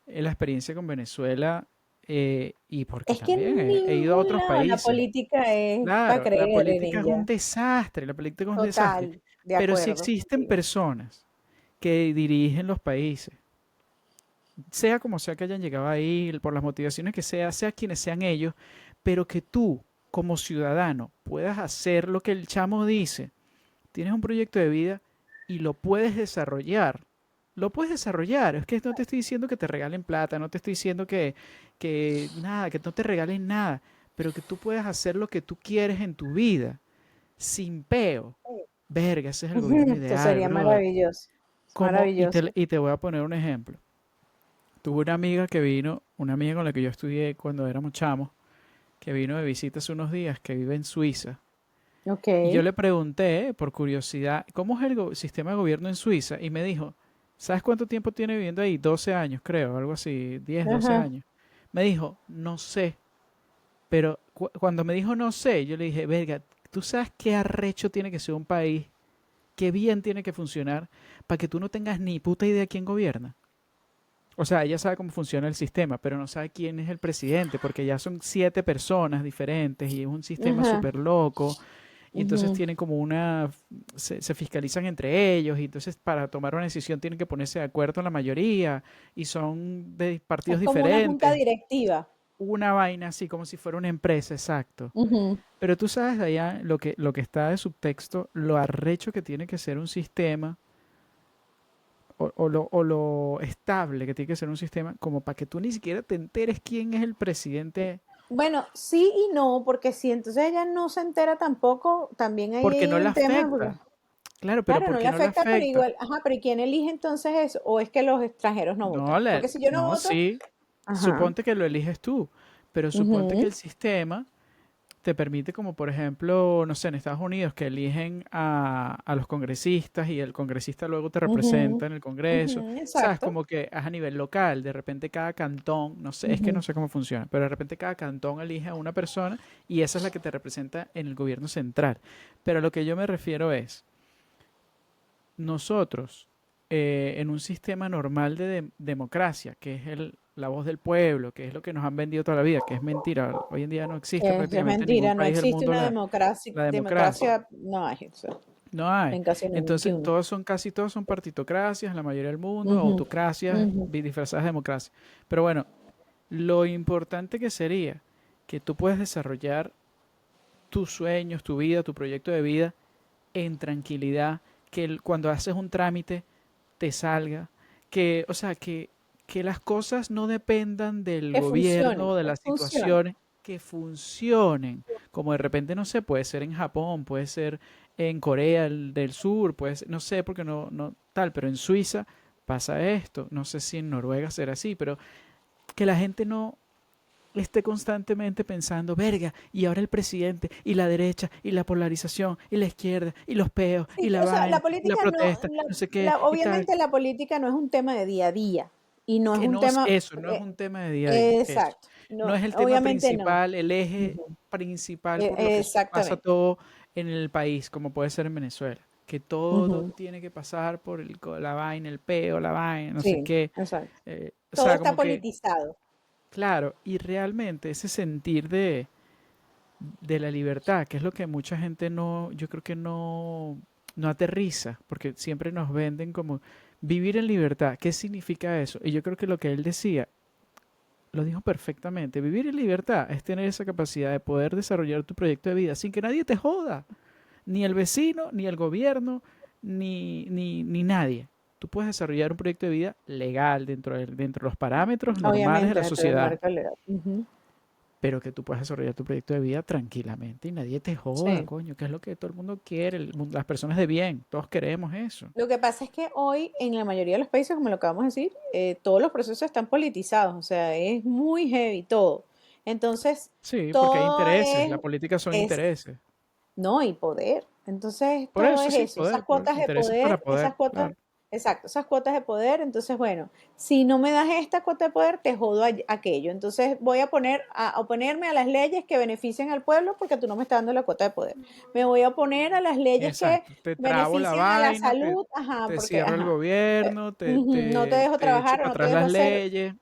la experiencia con Venezuela, y porque Es que también en he ido a ningún otros lado la países. política es para Claro, la creer en política es un ella. desastre, la política es un desastre. Total, de Pero si acuerdo existen contigo. personas que dirigen los países, sea como sea que hayan llegado ahí, por las motivaciones que sea quienes sean ellos, pero que tú, como ciudadano, puedas hacer lo que el chamo dice, tienes un proyecto de vida y lo puedes desarrollar. Lo puedes desarrollar. Es que no te estoy diciendo que te regalen plata, no te estoy diciendo que nada, que no te regalen nada, pero que tú puedas hacer lo que tú quieres en tu vida, sin peo. Verga, ese es el gobierno Esto ideal, sería brother. maravilloso. Es Como, maravilloso. y te voy a poner un ejemplo. Tuve una amiga que vino, una amiga con la que yo estudié cuando éramos chamos, que vino de visita hace unos días, que vive en Suiza. Ok. Y yo le pregunté, por curiosidad, ¿cómo es el sistema de gobierno en Suiza? Y me dijo, ¿sabes cuánto tiempo tiene viviendo ahí? 12 años, creo, algo así, 10, 12 Ajá. años. Me dijo, no sé, pero cuando me dijo no sé, yo le dije, verga, ¿tú sabes qué arrecho tiene que ser un país? ¿Qué bien tiene que funcionar para que tú no tengas ni puta idea quién gobierna? O sea, ella sabe cómo funciona el sistema, pero no sabe quién es el presidente, porque ya son 7 personas diferentes y es un sistema Ajá. súper loco. Y entonces Ujú. tienen como se fiscalizan entre ellos y entonces para tomar una decisión tienen que ponerse de acuerdo en la mayoría y son de partidos Es como una junta diferentes. directiva. Una vaina así como si fuera una empresa, exacto. Ujú. Pero tú sabes de allá lo que está de subtexto, lo arrecho que tiene que ser un sistema o lo estable que tiene que ser un sistema como para que tú ni siquiera te enteres quién es el presidente, Bueno, sí y no, porque si entonces ella no se entera tampoco, también ahí porque hay no le un tema, porque afecta. Claro, pero claro, no le porque no le afecta, pero afecta. igual, ajá, pero ¿y quién elige entonces eso? ¿O es que los extranjeros no No, votan? Porque si yo no no, voto, sí. ajá, Suponte que lo eliges tú, pero suponte que ujú, el sistema te permite, como por ejemplo, no sé, en Estados Unidos, que eligen a los congresistas y el congresista luego te ujú, representa en el Congreso. ujú, Sabes, exacto, como que es a nivel local, de repente cada cantón, no sé, es que no ujú, sé cómo funciona, pero de repente cada cantón elige a una persona y esa es la que te representa en el gobierno central. Pero a lo que yo me refiero es, nosotros, en un sistema normal de democracia, que es la voz del pueblo, que es lo que nos han vendido toda la vida, que es mentira. Hoy en día no existe que eso es prácticamente en ningún mentira, no país del existe mundo una la democracia. democracia, no hay eso, No hay. en casi Entonces, ninguno. casi todos son partitocracias, la mayoría del mundo, Ujú, autocracias ujú. disfrazadas de democracia. Pero bueno, lo importante que sería que tú puedas desarrollar tus sueños, tu vida, tu proyecto de vida en tranquilidad, que cuando haces un trámite te salga, que, o sea, que las cosas no dependan del gobierno o de Que las funcione. situaciones, que funcionen, como de repente, no sé, puede ser en Japón, puede ser en Corea del Sur, puede ser, no sé, porque no tal, pero en Suiza pasa esto, no sé si en Noruega será así, pero que la gente no esté constantemente pensando, verga, y ahora el presidente, y la derecha, y la polarización, y la izquierda, y los peos, y Sí, la o sea, la vaina, y la política no, protesta, no sé qué, y tal. obviamente la política no es un tema de día a día y no es Que un no es tema, eso, no es un tema de día a día, eso. exacto, No no, es el tema obviamente no. principal, el eje Ujú. principal por lo que pasa Exactamente. todo en el país, como puede ser en Venezuela. Que todo Ujú. tiene que pasar por la vaina, el peo, la vaina, no sé Sí, qué. exacto. O Todo sea, está como que, politizado. claro, y realmente ese sentir de la libertad, que es lo que mucha gente no, yo creo que no aterriza, porque siempre nos venden como vivir en libertad. ¿Qué significa eso? Y yo creo que lo que él decía, lo dijo perfectamente, vivir en libertad es tener esa capacidad de poder desarrollar tu proyecto de vida sin que nadie te joda, ni el vecino, ni el gobierno, ni nadie. Tú puedes desarrollar un proyecto de vida legal dentro de los parámetros normales de Obviamente, la dentro del sociedad, marco legal. Ujú. pero que tú puedas desarrollar tu proyecto de vida tranquilamente y nadie te joda, Sí. coño, que es lo que todo el mundo quiere, las personas de bien, todos queremos eso. Lo que pasa es que hoy en la mayoría de los países, como lo acabamos de decir, todos los procesos están politizados, o sea, es muy heavy todo. Entonces, Sí, porque hay todo intereses, la política son es intereses. no, y poder. Entonces, Por todo eso es sí, eso, esas poder, poder, cuotas de intereses para poder, poder, claro. exacto, esas cuotas de poder. Entonces, bueno, si no me das esta cuota de poder, te jodo aquello. Entonces, voy a oponerme a las leyes que beneficien al pueblo porque tú no me estás dando la cuota de poder. Me voy a oponer a las leyes que Exacto, te trabo la benefician a la vaina, te, salud, ajá, te porque, cierro el ajá, gobierno, te, ujú, no te te, dejo te echo trabajar o para no te atrás dejo las hacer. leyes.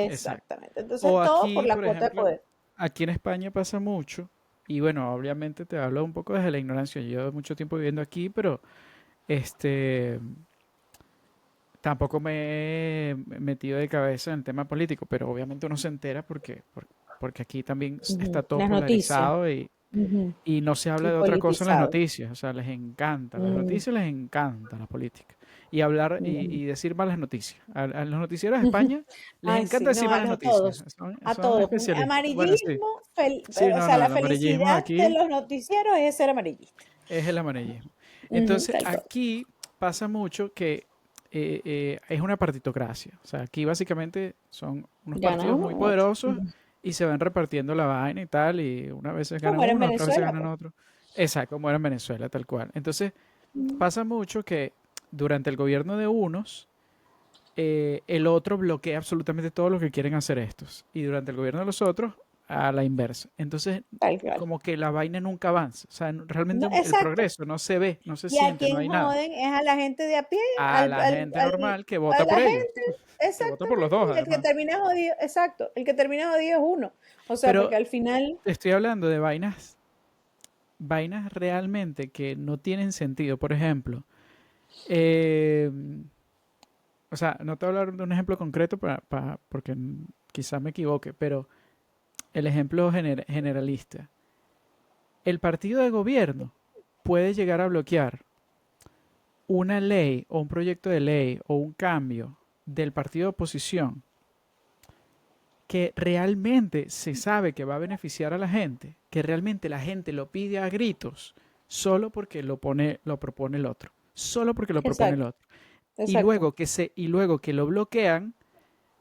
Exacto. Exactamente. Entonces, O todo por aquí, la por cuota de ejemplo, poder. aquí en España pasa mucho, y bueno, obviamente te hablo un poco desde la ignorancia. Yo llevo mucho tiempo viviendo aquí, pero este tampoco me he metido de cabeza en el tema político, pero obviamente uno se entera porque aquí también está Ujú. todo Las noticias. polarizado Ujú. y no se habla Y de otra cosa en las politizado. noticias. O sea, les encanta las Mm, noticias, les encanta la política. Y hablar ujú. y decir malas noticias. A los noticieros de España les Ay, encanta sí, decir no, malas a noticias. todos, a Son todos. especialistas. Bueno, sí. Amarillismo, Sí, o no, sea, no, la el amarillismo felicidad de aquí los noticieros es ser amarillista. es el amarillismo. Ujú, Entonces, tal cual. aquí pasa mucho que es una partitocracia. O sea, aquí básicamente son unos Gana partidos uno muy u otro. poderosos y se van repartiendo la vaina y tal, y unas veces ganan Como era en uno, otras veces Venezuela, ganan pues. otro. Exacto, como era en Venezuela, tal cual. Entonces, Mm. pasa mucho que durante el gobierno de unos, el otro bloquea absolutamente todo lo que quieren hacer estos. Y durante el gobierno de los otros, a la inversa. Entonces, Tal cual. como que la vaina nunca avanza. O sea, realmente No, el exacto. progreso no se ve, no se Y a siente, no quien hay nada. joden es a la gente de a pie, A la gente normal que a vota la por ellos, gente, que vota por los exactamente. dos Y el que además. termina jodido, exacto, el que termina jodido es uno. O sea, Pero porque al final, estoy hablando de vainas realmente que no tienen sentido. Por ejemplo, eh, o sea, no te voy a hablar de un ejemplo concreto porque quizás me equivoque, pero el ejemplo generalista. El partido de gobierno puede llegar a bloquear una ley o un proyecto de ley o un cambio del partido de oposición que realmente se sabe que va a beneficiar a la gente, que realmente la gente lo pide a gritos, solo porque lo propone el otro, solo porque lo propone el exacto, otro. exacto. Y luego que lo bloquean,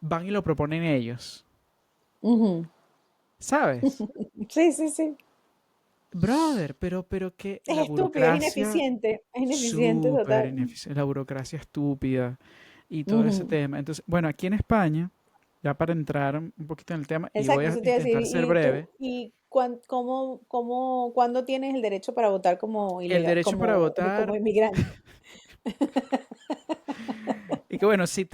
van y lo proponen ellos. Ujú. ¿Sabes? Sí, sí, sí. Brother, pero que Es la estúpido, burocracia es ineficiente súper total. ineficiente, la burocracia estúpida y todo ese Ujú. tema. Entonces, bueno, aquí en España, ya para entrar un poquito en el tema, y voy Exacto, a eso te iba a decir. intentar ser ¿Y tú, breve, cuándo tienes el derecho para votar como el ilegal, derecho para como votar, inmigrante? y que bueno, si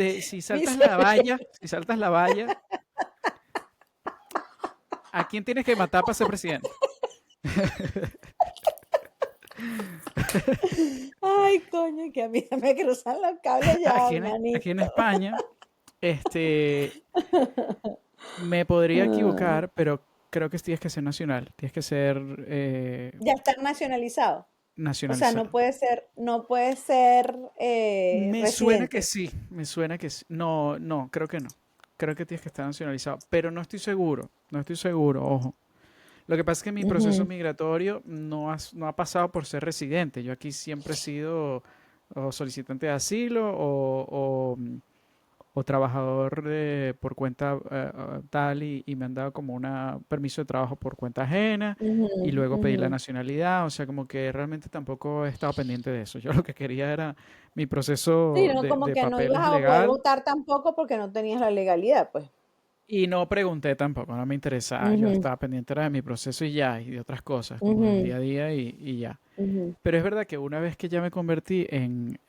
saltas la Miserable. valla, si saltas la valla, ¿a quién tienes que matar para ser presidente? Ay, coño, que a mí se me cruzan los cables ya, Aquí en manito. España, este, me podría Ah, equivocar, pero creo que tienes que ser nacional, tienes que ser ya está nacionalizado. O sea, nacionalizado. no puede ser Me suena que residente. sí, me suena que sí. No, no, creo que no. Creo que tienes que estar nacionalizado, pero no estoy seguro, no estoy seguro, ojo. Lo que pasa es que mi proceso Ujú. migratorio no ha pasado por ser residente. Yo aquí siempre he sido o solicitante de asilo o trabajador por cuenta tal y me han dado como un permiso de trabajo por cuenta ajena Ujú, y luego pedí ujú. la nacionalidad, o sea, como que realmente tampoco he estado pendiente de eso. Yo lo que quería era mi Sí, proceso no, como de que no ibas papeles a poder legal votar tampoco porque no tenías la legalidad, pues. y no pregunté tampoco, no me interesaba, yo Ujú, estaba pendiente era de mi proceso y ya, y de otras cosas, como del ujú, día a día y ya. ujú. Pero es verdad que una vez que ya me convertí en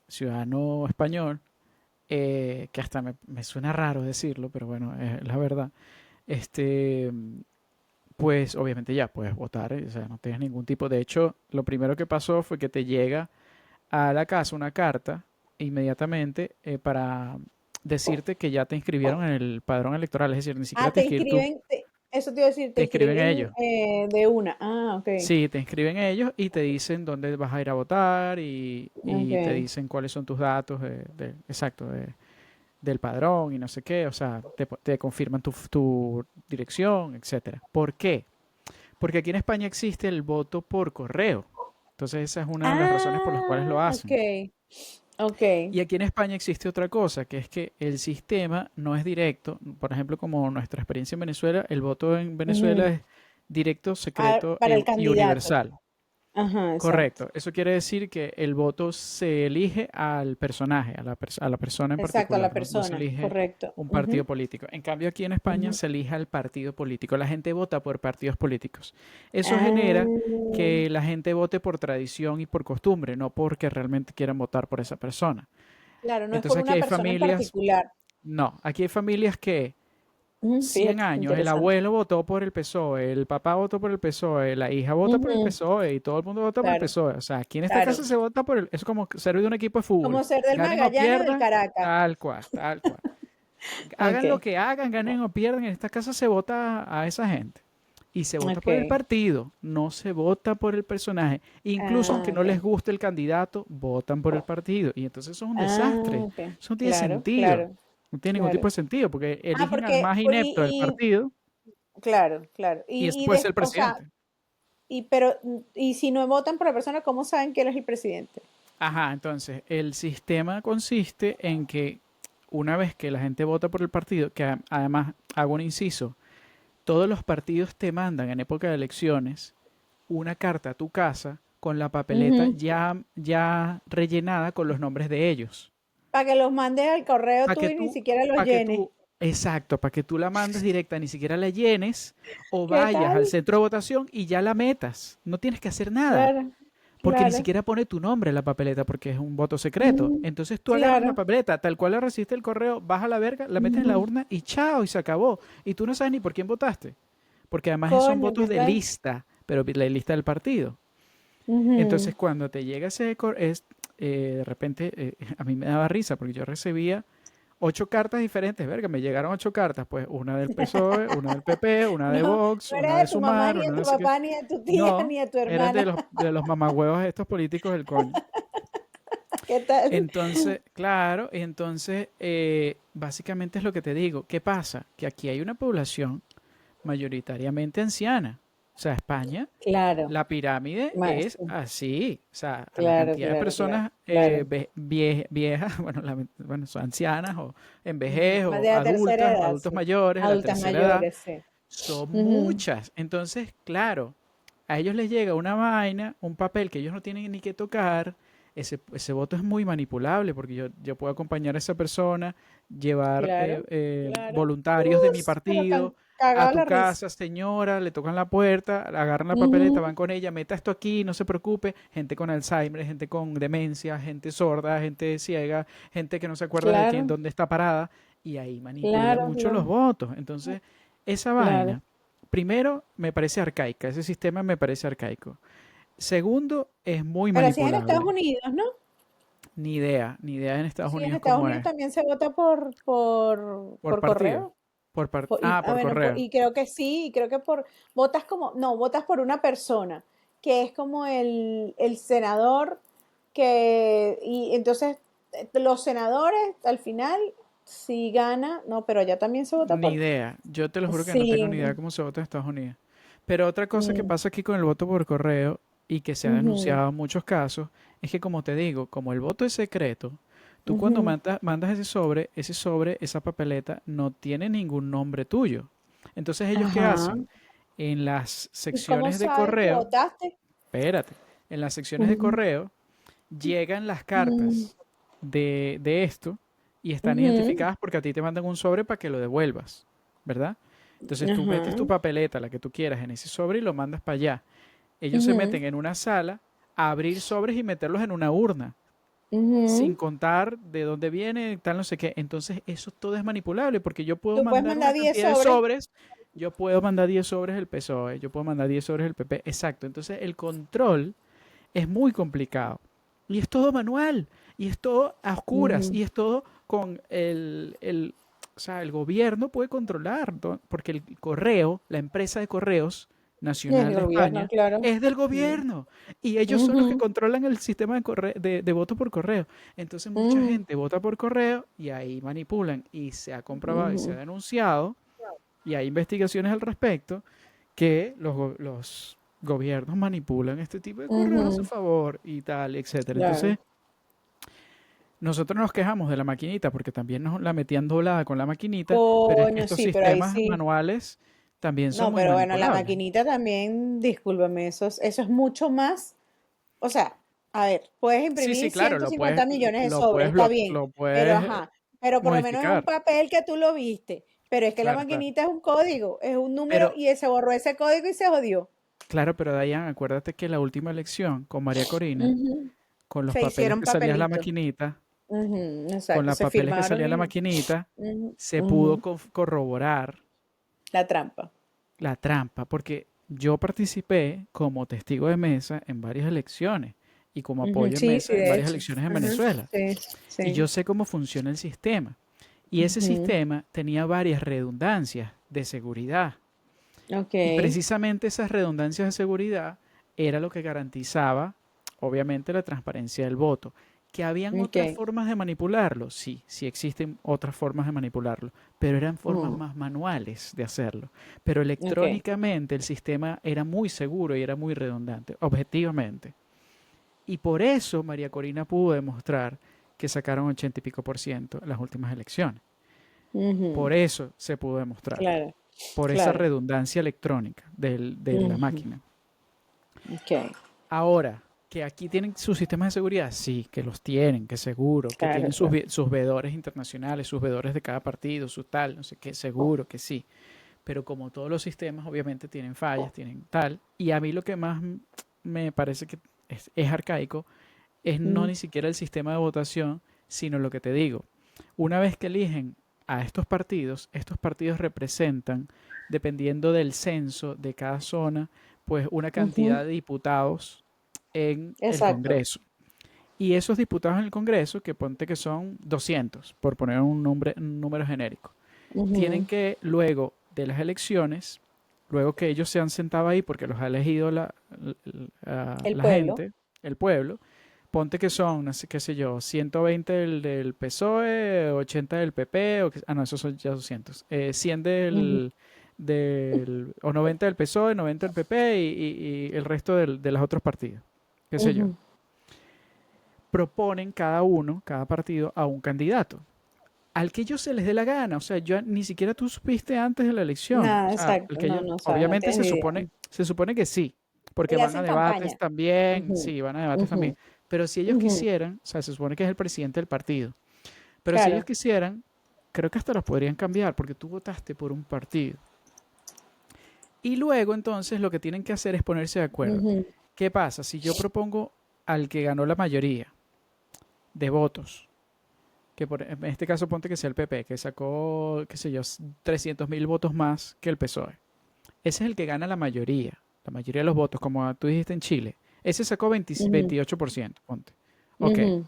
ciudadano español, que hasta me suena raro decirlo, pero bueno, es la verdad. Este, pues obviamente ya puedes votar, o sea, no tienes ningún tipo. De hecho, lo primero que pasó fue que te llega a la casa una carta inmediatamente para decirte que ya te inscribieron en el padrón electoral, es decir, ni siquiera Ah, te inscribes tú, eso te iba a decir, te te inscriben inscriben ellos. de una. Ah, ok, Sí, te inscriben ellos y te dicen dónde vas a ir a votar y te ok. dicen cuáles son tus datos exacto, del padrón y no sé qué, o sea, te confirman tu dirección, etcétera. ¿Por qué? Porque aquí en España existe el voto por correo. Entonces esa es una de las razones por las cuales Ah, lo ok, hacen. ok. Y aquí en España existe otra cosa, que es que el sistema no es directo. Por ejemplo, como nuestra experiencia en Venezuela, el voto en Venezuela Ujú. es directo, Ah, secreto para el y candidato. universal. Ajá, exacto. Correcto. Eso quiere decir que el voto se elige al personaje, a la persona en Exacto, a la particular, ¿no? No se persona, elige correcto. un partido Ujú, político. En cambio, aquí en España ujú. se elige al partido político. La gente vota por partidos políticos. Eso genera Ah, que la gente vote por tradición y por costumbre, no porque realmente quieran votar por esa persona. claro, no es por Entonces aquí una hay persona en familias, particular. no, aquí hay familias que Ujú, 100 fíjate, años, el interesante. abuelo votó por el PSOE, el papá votó por el PSOE, la hija vota por el Ujú, PSOE y todo el mundo vota por el claro, PSOE. O sea, aquí en esta casa claro. se vota por el... Es como ser de un equipo de fútbol. Como ser del Ganen o Magallanes o del pierdan, Caracas. tal cual, tal cual. Hagan lo Ok, que hagan, ganen o pierdan, en esta casa se vota a esa gente. Y se vota por el ok. partido, no se vota por el personaje. Incluso aunque Ah, no les ok. guste el candidato, votan por el partido. Y entonces eso es un Ah, desastre. ok. Eso no tiene Claro, sentido. claro, No tiene ningún tipo claro. de sentido porque Ah, eligen al porque, más inepto del partido claro, claro. y ese puede ser el O sea, presidente. y si no votan por la persona, ¿cómo saben que él es el presidente? Ajá, entonces, el sistema consiste en que una vez que la gente vota por el partido, que además hago un inciso, todos los partidos te mandan en época de elecciones una carta a tu casa con la papeleta Ujú. ya rellenada con los nombres de ellos. Para que los mandes al correo Para tú que y ni tú, siquiera los para que llenes. tú, exacto, para que tú la mandes directa, ni siquiera la llenes o ¿Qué vayas tal? al centro de votación y ya la metas. No tienes que hacer nada. Claro, Porque ni claro. siquiera pone tu nombre en la papeleta porque es un voto secreto. Ujú. Entonces tú agarras la Claro. papeleta, tal cual la recibiste el correo, vas a la verga, la metes en la Ujú. urna y chao, y se acabó. Y tú no sabes ni por quién votaste. Porque además son Coño, ¿qué votos de tal? lista, pero la lista del partido. Entonces Ujú. cuando te llega de repente, a mí me daba risa porque yo recibía 8 cartas diferentes, verga, me llegaron 8 cartas, pues una del PSOE, una del PP, una de No, Vox, no una era de de tu mamá, Sumar, ni de una tu no sé qué. papá, ni de tu tía, No, ni de tu eran hermana. de los mamagüevos estos políticos del coño. ¿Qué tal? Entonces, claro, entonces, básicamente es lo que te digo. ¿Qué pasa? Que aquí hay una población mayoritariamente anciana. O sea, España, Claro, la pirámide más, es así. O sea, la claro, cantidad de claro, claro, personas claro. viejas, bueno, bueno, son ancianas o en Ujú. vejez Más o de la tercera adultas, edad, adultos sí. mayores, de la Adultas tercera edad, mayores, sí. son Ujú. muchas. Entonces, claro, a ellos les llega una vaina, un papel que ellos no tienen ni que tocar. Ese voto es muy manipulable porque yo puedo acompañar a esa persona, llevar Claro, claro. voluntarios de mi Pero partido a cagado tu la risa. casa, señora, le tocan la puerta, agarran la papeleta, Ujú. van con ella, meta esto aquí, no se preocupe. Gente con Alzheimer, gente con demencia, gente sorda, gente ciega, gente que no se acuerda de quién, Claro, dónde está parada, y ahí manipulan claro, mucho los claro, votos. Entonces, esa claro. vaina, primero, me parece arcaica, ese sistema me parece arcaico. Segundo, es muy Pero así es en Estados manipulable. Unidos, ¿no? Ni idea en Estados Sí, en Unidos Estados cómo Unidos es. también se vota Por por partido. correo. Por Bueno, correo. y creo que sí, y creo que votas como, no, votas por una persona, que es como el senador y entonces los senadores al final, si gana, no, pero allá también se vota Ni por, idea. Yo te lo juro que no tengo sí, ni idea cómo se vota en Estados Unidos. Pero otra cosa que mm, pasa aquí con el voto por correo y que se ha ujú, denunciado en muchos casos es que, como te digo, como el voto es secreto, tú cuando ujú, mandas ese sobre, esa papeleta, no tiene ningún nombre tuyo. Entonces, ¿ellos qué ajá. hacen? En las ¿Y cómo secciones de sabes que correo, votaste? espérate, en las secciones de Ujú, correo llegan las mm, cartas de esto y están ujú, identificadas porque a ti te mandan un sobre para que lo devuelvas, ¿verdad? Entonces tú metes ajá, tu papeleta, la que tú quieras, en ese sobre y lo mandas para allá. Ellos se ujú, meten en una sala a abrir sobres y meterlos en una urna, sin ujú. contar de dónde viene, tal, no sé qué. Entonces eso todo es manipulable porque yo puedo Tú puedes mandar una mandar 10 cantidad de sobres. sobres, yo puedo mandar 10 sobres el PSOE, yo puedo mandar 10 sobres el PP, exacto. Entonces el control es muy complicado. Y es todo manual, y es todo a oscuras, Ujú. y es todo con o sea, el gobierno puede controlar, porque el correo, la empresa de correos nacional El de gobierno, España, claro. es del Mm. gobierno. Y ellos son los que Ujú, controlan el sistema de voto por correo. Entonces mucha ujú, gente vota por correo y ahí manipulan. Y se ha comprobado y se ha ujú, denunciado, y hay investigaciones al respecto, que los gobiernos manipulan este tipo de correos a su ujú. favor y tal, etcétera. Claro. Entonces, nosotros nos quejamos de la maquinita porque también nos la metían doblada con la maquinita, pero es que Coño, estos sí, pero ahí sistemas sí. manuales también son No, muy pero bueno, la manipulables. maquinita también, discúlpame, eso es mucho más. O sea, a ver, puedes Sí, sí, imprimir claro, 150 millones de sobres, está bien, lo pero puedes ajá, pero por lo menos es un modificar. papel que tú lo viste. Pero es que la Claro, claro. maquinita es un código, es un número Pero, y se borró ese código y se jodió. claro, pero Dayan, acuérdate que la última elección con María Corina, Ujú. con los Se papeles hicieron que salía en la papelitos. maquinita, Ujú, con exacto, los se papeles que firmaron salía en la y maquinita, ujú, se pudo ujú. corroborar La trampa. la trampa, porque yo participé como testigo de mesa en varias elecciones y como Ujú, apoyo en sí, sí, mesa en de varias hecho. elecciones en Ujú, Venezuela. sí, Y sí. yo sé cómo funciona el sistema. Y ese Ujú, sistema tenía varias redundancias de seguridad. ok, Y precisamente esas redundancias de seguridad era lo que garantizaba, obviamente, la transparencia del voto. ¿Que habían otras ok. formas de manipularlo? Sí, sí existen otras formas de manipularlo, pero eran formas Ujú, más manuales de hacerlo. Pero ok. electrónicamente el sistema era muy seguro y era muy redundante, objetivamente. Y por eso María Corina pudo demostrar que sacaron 80 y pico por ciento en las últimas elecciones. Ujú. Por eso se pudo demostrar. Claro, Por esa claro. redundancia electrónica de la Ujú. máquina. Ok, Ahora, que aquí tienen sus sistemas de seguridad, sí, que los tienen, que seguro, que claro, tienen claro. sus veedores internacionales, sus veedores de cada partido, su tal, no sé qué, seguro que sí. Pero como todos los sistemas, obviamente tienen fallas, tienen tal. Y a mí lo que más me parece que es arcaico es no Mm, ni siquiera el sistema de votación, sino lo que te digo. Una vez que eligen a estos partidos representan, dependiendo del censo de cada zona, pues una ujú. cantidad de diputados en el Exacto. Congreso. Y esos diputados en el Congreso, que ponte que son 200, por poner un número genérico, tienen Ujú. que luego de las elecciones, luego que ellos se han sentado ahí porque los ha elegido El la pueblo. gente, el pueblo, ponte que son, no sé qué sé yo, 120 del PSOE, 80 del PP, no, esos son ya 200, 100 Ujú, o 90 del PSOE, 90 del PP y el resto de los otros partidos, qué sé yo. ujú. Proponen cada uno, cada partido, a un candidato al que ellos se les dé la gana. O sea, yo ni siquiera tú supiste antes de la elección. O Nada, sea, el exacto. que No, ellos, no sabes, no obviamente tienes idea. se supone que sí, porque Y van a hacen debates campaña. también, Ujú, sí, van a debates también. ujú, Pero si ellos ujú. quisieran, o sea, se supone que es el presidente del partido, pero si ellos Claro. quisieran, creo que hasta los podrían cambiar, porque tú votaste por un partido. Y luego entonces lo que tienen que hacer es ponerse de acuerdo. Ujú, ¿Qué pasa? Si yo propongo al que ganó la mayoría de votos, que en este caso ponte que sea el PP, que sacó, qué sé yo, 300.000 votos más que el PSOE. Ese es el que gana la mayoría de los votos, como tú dijiste en Chile. Ese sacó ujú, 28%, ponte. Ok, ujú.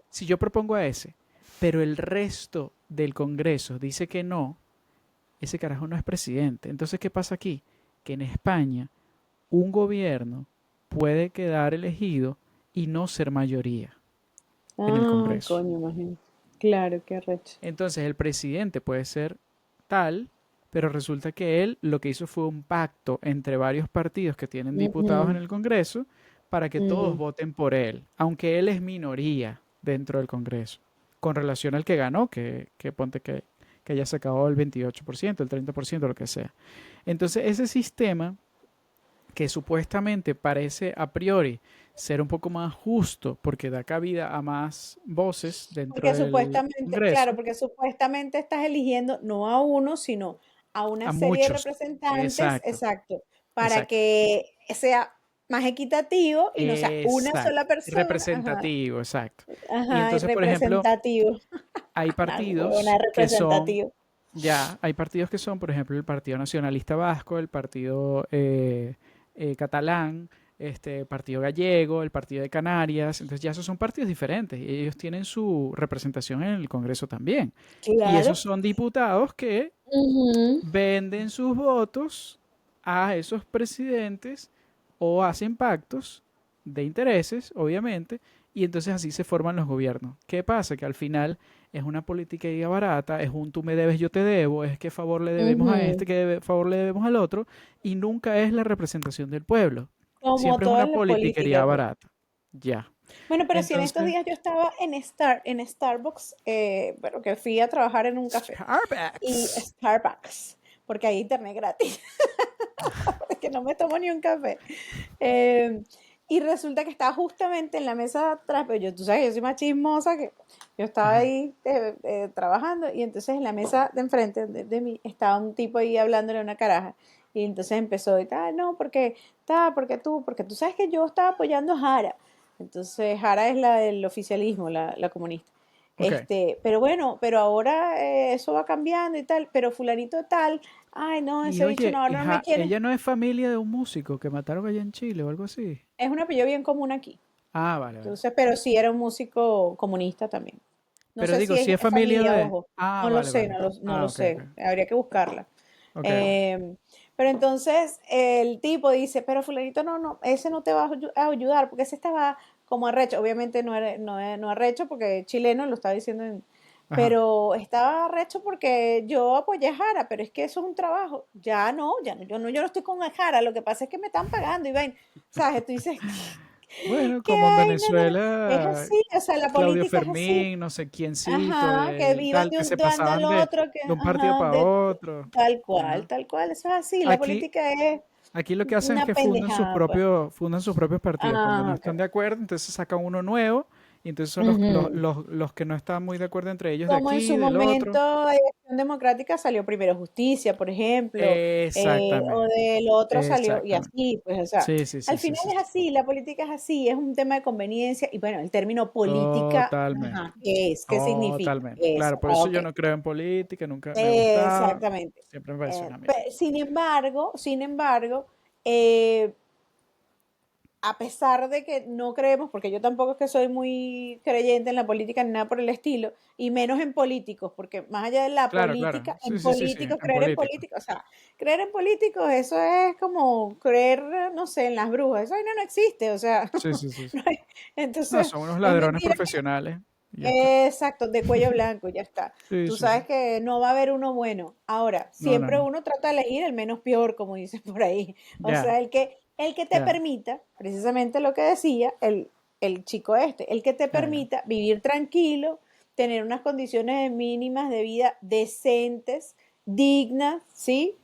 si yo propongo a ese, pero el resto del Congreso dice que no, ese carajo no es presidente. Entonces, ¿qué pasa aquí? Que en España un gobierno puede quedar elegido y no ser mayoría en el Ah, Congreso. coño, imagínate. Claro, qué recho. Entonces el presidente puede ser tal, pero resulta que él lo que hizo fue un pacto entre varios partidos que tienen diputados en Ujú, el Congreso para que todos mm. voten por él, aunque él es minoría dentro del Congreso, con relación al que ganó, que ponte que haya sacado el 28%, el 30%, lo que sea. Entonces ese sistema que supuestamente parece a priori ser un poco más justo porque da cabida a más voces dentro Porque del supuestamente, claro, Congreso, porque supuestamente estás eligiendo no a uno, sino a una a serie de muchos. representantes, Exacto, exacto, para exacto, que sea más equitativo y no sea una exacto. sola persona, ajá, Representativo, exacto. Y ajá, y entonces, por ejemplo, representativo, hay una huevona partidos que son, representativo. hay partidos que son, por ejemplo, el Partido Nacionalista Vasco, el Partido Catalán, Partido Gallego, el Partido de Canarias. Entonces ya esos son partidos diferentes y ellos tienen su representación en el Congreso también. Y esos Claro. son diputados que Ujú. venden sus votos a esos presidentes o hacen pactos de intereses, obviamente, y entonces así se forman los gobiernos. ¿Qué pasa? Que al final es una politiquería barata, es un tú me debes, yo te debo, es que favor le debemos a Ujú. este, que favor le debemos al otro, y nunca es la representación del pueblo. Como Siempre es todo una en la politiquería política, pues. barata. Ya. Bueno, pero si en estos Entonces, días yo estaba en Starbucks, bueno, que fui a trabajar en un café y Starbucks. Starbucks, porque hay internet gratis, porque no me tomo ni un café. Eh, y resulta que estaba justamente en la mesa de atrás, pero yo, tú sabes, yo soy más chismosa que yo estaba Ajá. ahí trabajando y entonces en la mesa de enfrente de mí estaba un tipo ahí hablándole a una caraja. Y entonces empezó y tal, no, porque tú sabes que yo estaba apoyando a Jara. Entonces Jara es la del oficialismo, la comunista. Ok. Pero bueno, pero ahora eso va cambiando y tal, pero fulanito tal, ay no, Y ese bicho oye, no, ahora no me quiere. ella no es familia de un músico que mataron allá en Chile o algo así. Es un apellido bien común aquí. Ah, vale, vale. Entonces, pero sí era un músico comunista también. No Pero sé si digo, si es es familia familia, de... ojo. Ah, No lo vale, sé, vale. no Ah, lo ok, ok. sé. Habría que buscarla. Ok, ok. Eh, pero entonces el tipo dice, pero fulanito no, ese no te va a ayudar porque ese estaba como arrecho. Obviamente no arrecho porque es chileno, lo estaba diciendo Ajá. pero estaba arrecho porque yo apoyé a Jara, pero es que eso es un trabajo. Ya no, yo no estoy con Jara, lo que pasa es que me están pagando y ven, ¿sabes? Tú dices, Bueno, ¡Qué como en vaina! No, es Venezuela, así, o sea, la Claudio política es así. Fermín, no sé quiéncito, Ajá, que el vivan tal, que se de un bando al pasaban otro, que, de un partido ajá, para otro. Ajá. tal cual, eso es así, la Aquí, política es aquí lo que hacen es una que pendejada, pues. fundan sus propios partidos. Cuando no Ah, están ok. de acuerdo, entonces sacan uno nuevo, y entonces son Ujú. los que no están muy de acuerdo entre ellos de Como en aquí, su del otro. momento de Acción Democrática salió primero Justicia, por ejemplo, o Exactamente, del otro salió, y exactamente. así, pues, o sea, Sí, sí, sí, al sí, final sí, es sí. así, la política es así, es un tema de conveniencia, y bueno, el término política, Totalmente, ajá, ¿qué es? ¿Qué significa? totalmente. Eso, Claro, por ah, eso ok. yo no creo en política, nunca me ha gustado, Exactamente. siempre me pareció una mierda. Sin embargo, eh, a pesar de que no creemos, porque yo tampoco es que soy muy creyente en la política ni nada por el estilo, y menos en políticos, porque más allá de la Claro, claro. política, Sí, en sí, sí, sí, políticos, en creer en político. políticos, o sea, creer en políticos, eso es como creer, no sé, en las brujas, eso ahí no existe, o sea, Sí, sí, sí, sí. no hay- No, entonces, son unos es ladrones mentira. profesionales y ya está. Exacto, de cuello blanco, ya está. Sí, Tú sí, sí. sabes que no va a haber uno bueno. Ahora, No, no, siempre no. uno trata de elegir el menos peor, como dicen por ahí. O Ya, sea, el que te ya, permita, precisamente lo que decía el chico este, el que te ya, ya. permita vivir tranquilo, tener unas condiciones mínimas de vida decentes, dignas, ¿sí?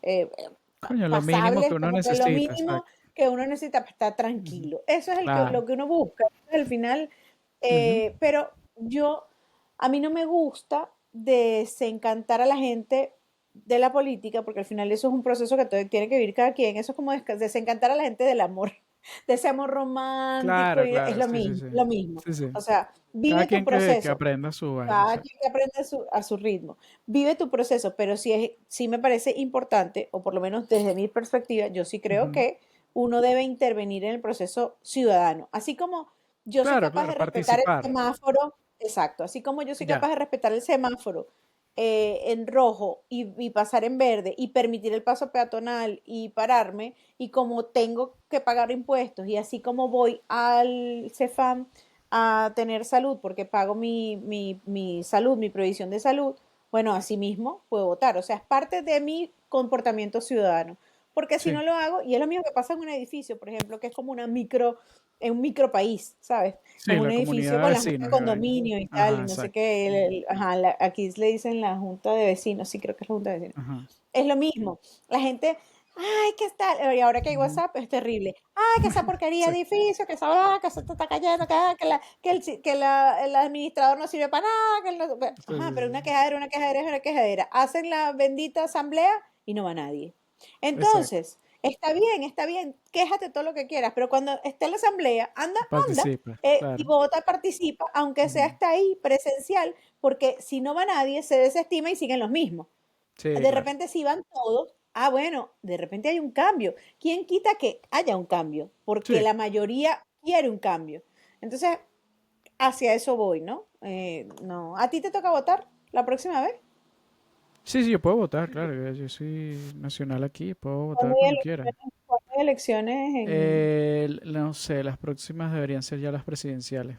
Coño, lo mínimo que Pasables, uno como que lo necesita, mínimo exacto. que uno necesita para estar Ujú. tranquilo. Eso es Claro. lo que uno busca. Al final, Ujú. pero a mí no me gusta desencantar a la gente de la política, porque al final eso es un proceso que tiene que vivir cada quien. Eso es como desencantar a la gente del amor, de ese amor romántico, Claro, y es claro, sí, sí, sí. lo mismo. Sí, sí. O sea, Cada vive tu quien que proceso, aprenda su vaina, cada exacto. quien que aprende a su ritmo. Vive tu proceso, pero sí me parece importante, o por lo menos desde mi perspectiva, yo sí creo Ujú. que uno debe intervenir en el proceso ciudadano. Así como yo soy Claro, capaz claro, de respetar el participar. semáforo, exacto, así como yo soy Ya. capaz de respetar el semáforo en rojo y pasar en verde y permitir el paso peatonal y pararme, y como tengo que pagar impuestos y así como voy al CEFAM a tener salud porque pago mi salud, mi provisión de salud, bueno, así mismo puedo votar. O sea, es parte de mi comportamiento ciudadano. Porque si Sí. no lo hago, y es lo mismo que pasa en un edificio, por ejemplo, que es como en un micropaís, ¿sabes? En Sí, un la edificio comunidad de con la junta de vecinos y vaina. condominio y tal, y Ajá, no sé exacto. qué, ajá, aquí le dicen la junta de vecinos, sí, creo que es la junta de vecinos. Ajá. Es lo mismo. La gente, ay, ¿qué está? Y ahora que hay Ujú. WhatsApp es terrible. Ay, que esa porquería de Sí. edificio, que se te está cayendo, el administrador no sirve para nada, Sí, ajá, sí, pero sí. una quejadera es una quejadera. Hacen la bendita asamblea y no va nadie. Exacto. Entonces, está bien, quéjate todo lo que quieras, pero cuando esté en la asamblea, anda, Participa, y claro. vota, participa, aunque sea Ujú. hasta ahí, presencial, porque si no va nadie, se desestima y siguen los mismos. Sí, De claro. repente si van todos, bueno, de repente hay un cambio. ¿Quién quita que haya un cambio? Porque Sí. la mayoría quiere un cambio. Entonces, hacia eso voy, ¿no? No. ¿A ti te toca votar la próxima vez? Sí, sí, yo puedo votar, claro. Yo soy nacional aquí, puedo votar ¿Cuándo hay cuando quiera. elecciones, cuándo hay elecciones No sé, las próximas deberían ser ya las presidenciales.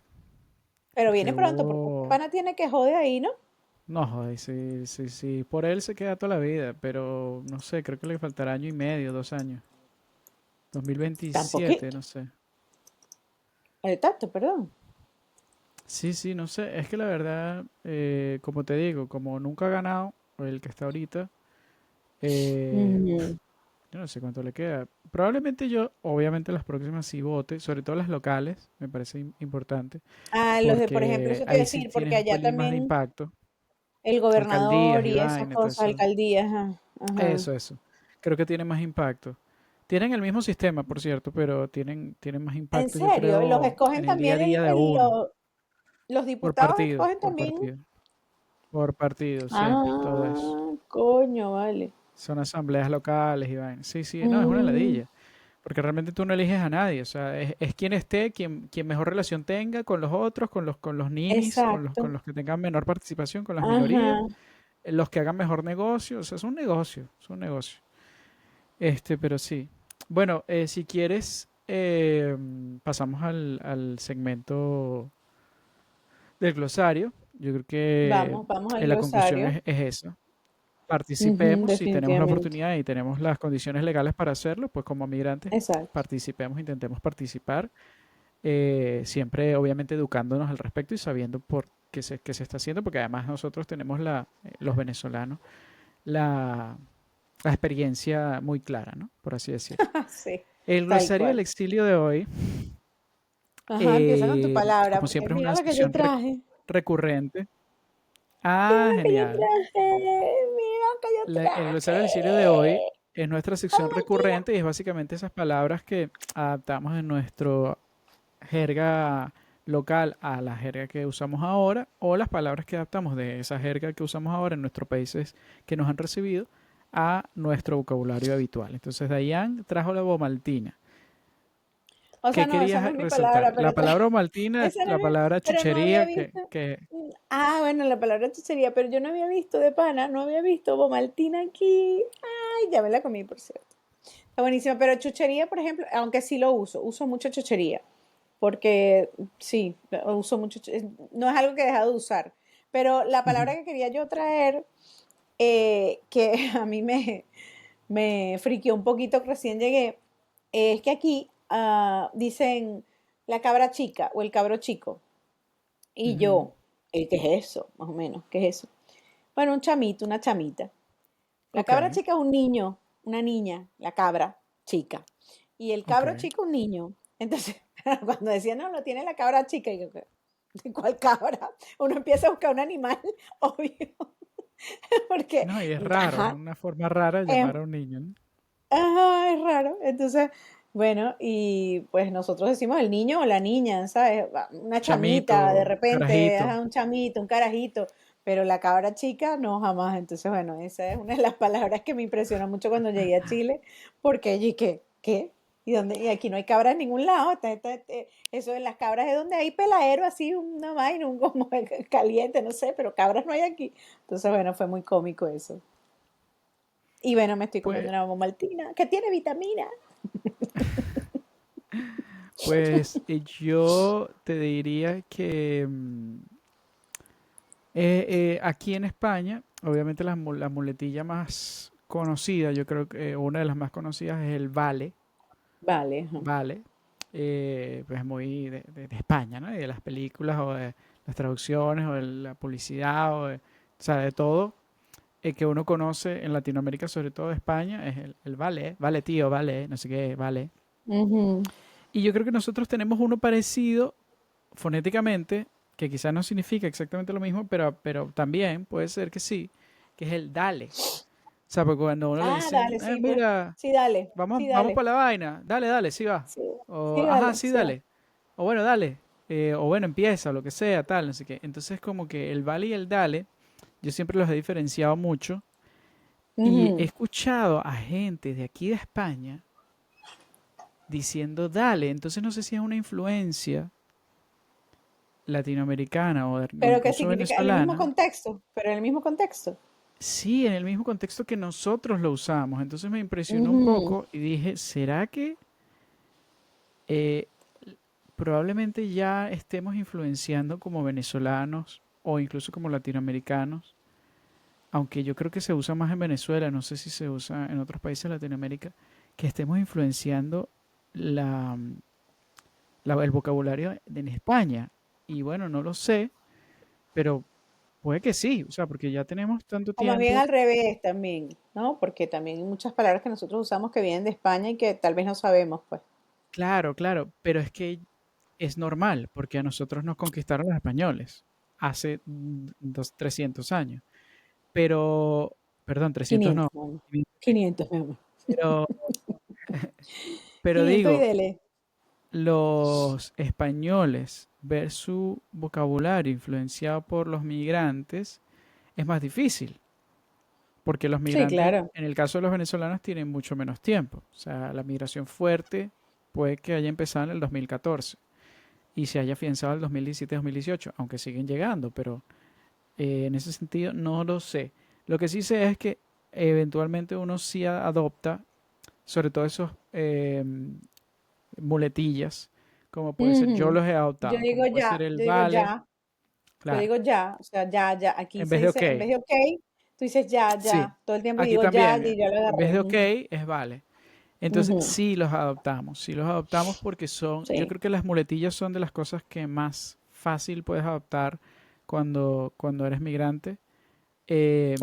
Pero Porque viene pronto, porque este hubo... pana tiene que joder ahí, ¿no? No, joder, sí, sí, sí. Por él se queda toda la vida, pero no sé, creo que le faltará año y medio, 2 años. Tampoco. 2027, no sé. Exacto, perdón. Sí, sí, no sé. Es que la verdad, como te digo, como nunca ha ganado el que está ahorita, Ujú. yo no sé cuánto le queda. Probablemente yo, obviamente las próximas sí vote, sobre todo las locales, me parece importante, Los de, por ejemplo, porque eso te iba a ahí sí decir, porque tienes un allá pelín más de también impacto. el gobernador Alcaldías y y esas vaina y todo cosas, eso. alcaldías, ajá, ajá. Eso. Creo que tiene más impacto. Tienen el mismo sistema, por cierto, pero tienen más En impacto, yo serio, los creo, escogen en el día a también día de uno. los Por diputados partido, escogen por también. partido. Por partido, siempre, todo eso. Ah, coño, vale. Son asambleas locales y vainas. Sí, sí, no, es una Mm, ladilla. Porque realmente tú no eliges a nadie. O sea, es quien esté, quien mejor relación tenga con los otros, con los ninis, con exacto. los que tengan menor participación, con las minorías, Ajá. los que hagan mejor negocio. O sea, es un negocio, es un negocio. Pero sí. Bueno, si quieres, pasamos al segmento del glosario. Yo creo que Vamos al la conclusión glosario. es esa. Ujú, Participemos si tenemos la definitivamente. oportunidad y tenemos las condiciones legales para hacerlo, pues como migrantes Exacto. participemos, intentemos participar. siempre obviamente educándonos al respecto y sabiendo por qué se está haciendo, porque además nosotros tenemos los venezolanos, la, la experiencia muy clara, ¿no? Por así decirlo. Sí, El tal glosario del cual. exilio de hoy, Ajá, empieza con tu palabra, como porque siempre, es mira una la que yo sección traje. recurrente. Mira Ah, la que yo genial. traje. Mira la que yo El glosario del exilio de traje. hoy es nuestra sección Vamos, Martina. recurrente y es básicamente esas palabras que adaptamos en nuestro jerga local a la jerga que usamos ahora o las palabras que adaptamos de esa jerga que usamos ahora en nuestros países que nos han recibido a nuestro vocabulario habitual. Entonces, Dayan trajo la vomaltina. O sea, ¿Qué no, esa no querías es mi resaltar? palabra, La pero palabra vomaltina, esa no la es mi- palabra pero no había chuchería, visto. que Ah, bueno, la palabra chuchería, pero yo no había visto de pana, no había visto Bomaltina aquí. Ay, ya me la comí, por cierto. Está buenísima, pero chuchería, por ejemplo, aunque sí lo uso mucho chuchería, porque sí, uso mucho, no es algo que he dejado de usar. Pero la ujú, palabra que quería yo traer, que a mí me friqueó un poquito que recién llegué, es que aquí dicen la cabra chica o el cabro chico. Y ujú, yo, ¿qué es eso? Más o menos, ¿qué es eso? Bueno, un chamito, una chamita. La ok, cabra chica es un niño, una niña, la cabra chica. Y el ok. cabro chico un niño. Entonces, cuando decían, no, lo tiene la cabra chica, y yo, ¿cuál cabra? Uno empieza a buscar un animal, obvio, porque, No, y es raro, es ajá, una forma rara de es, llamar a un niño, ¿no? ajá, es raro. Entonces, bueno, y pues nosotros decimos el niño o la niña, ¿sabes? Una chamita, de Chamito, repente, carajito. ajá, un chamito, un carajito, pero la cabra chica no, jamás. Entonces, bueno, esa es una de las palabras que me impresionó mucho cuando llegué a Chile, porque allí, ¿qué? ¿Y dónde? Y aquí no hay cabras en ningún lado. Eso de las cabras es donde hay peladero, así, una vaina, un como caliente, no sé, pero cabras no hay aquí. Entonces, bueno, fue muy cómico eso. Y bueno, me estoy comiendo Pues, una maltina que tiene vitamina. pues yo te diría que aquí en España, obviamente la muletilla más conocida, yo creo que una de las más conocidas es el vale, Vale, ajá. vale, pues muy de España, ¿no? Y de las películas o de las traducciones o de la publicidad o sea, de todo que uno conoce en Latinoamérica, sobre todo de España, es el vale, vale tío, vale, no sé qué, vale. Ujú. Y yo creo que nosotros tenemos uno parecido fonéticamente, que quizás no significa exactamente lo mismo, pero también puede ser que sí, que es el dale. O sea, porque cuando a uno le Ah, dicen, dale, sí, pues. mira, Sí, dale, vamos, sí, vamos dale. para la vaina, dale, dale, sí va. Sí, O, sí, ajá, dale, sí, sí. dale. O bueno, dale. O bueno, empieza, o lo que sea, tal, no sé qué. Entonces, como que el vale y el dale, yo siempre los he diferenciado mucho. Y he Ujú. escuchado a gente de aquí de España diciendo dale. Entonces, no sé si es una influencia latinoamericana o Pero ¿qué incluso significa? En el mismo venezolana. contexto, pero en el mismo contexto. Sí, en el mismo contexto que nosotros lo usamos. Entonces me impresionó un Ujú. poco y dije, ¿será que eh, probablemente ya estemos influenciando como venezolanos o incluso como latinoamericanos? Aunque yo creo que se usa más en Venezuela, no sé si se usa en otros países de Latinoamérica, que estemos influenciando la, el vocabulario en España. Y bueno, no lo sé, pero puede que sí, o sea, porque ya tenemos tanto O más bien tiempo. al revés también, ¿no? Porque también hay muchas palabras que nosotros usamos que vienen de España y que tal vez no sabemos, pues. Claro, claro, pero es que es normal, porque a nosotros nos conquistaron los españoles hace 300 años. Pero, perdón, 300 500, no, mi amor. 500, 500, mi amor. pero, pero 500 y digo, dele. los españoles ver su vocabulario influenciado por los migrantes es más difícil, porque los Sí, migrantes, claro. en el caso de los venezolanos, tienen mucho menos tiempo. O sea, la migración fuerte puede que haya empezado en el 2014 y se haya afianzado el 2017-2018, aunque siguen llegando, pero en ese sentido no lo sé. Lo que sí sé es que eventualmente uno sí adopta, sobre todo esos muletillas, como puede ser, yo Ujú. los he adoptado, como puede ser el Yo digo vale, ya, yo claro, digo ya, o sea, ya, ya. Aquí en se vez de dice, en vez ok. de ok, tú dices ya, Sí, ya. Todo el tiempo aquí digo ya también, y ya lo en vez agarré. de ok Ujú. es vale. Entonces, Ujú, sí los adoptamos porque son, yo sí, creo que las muletillas son de las cosas que más fácil puedes adoptar cuando eres migrante,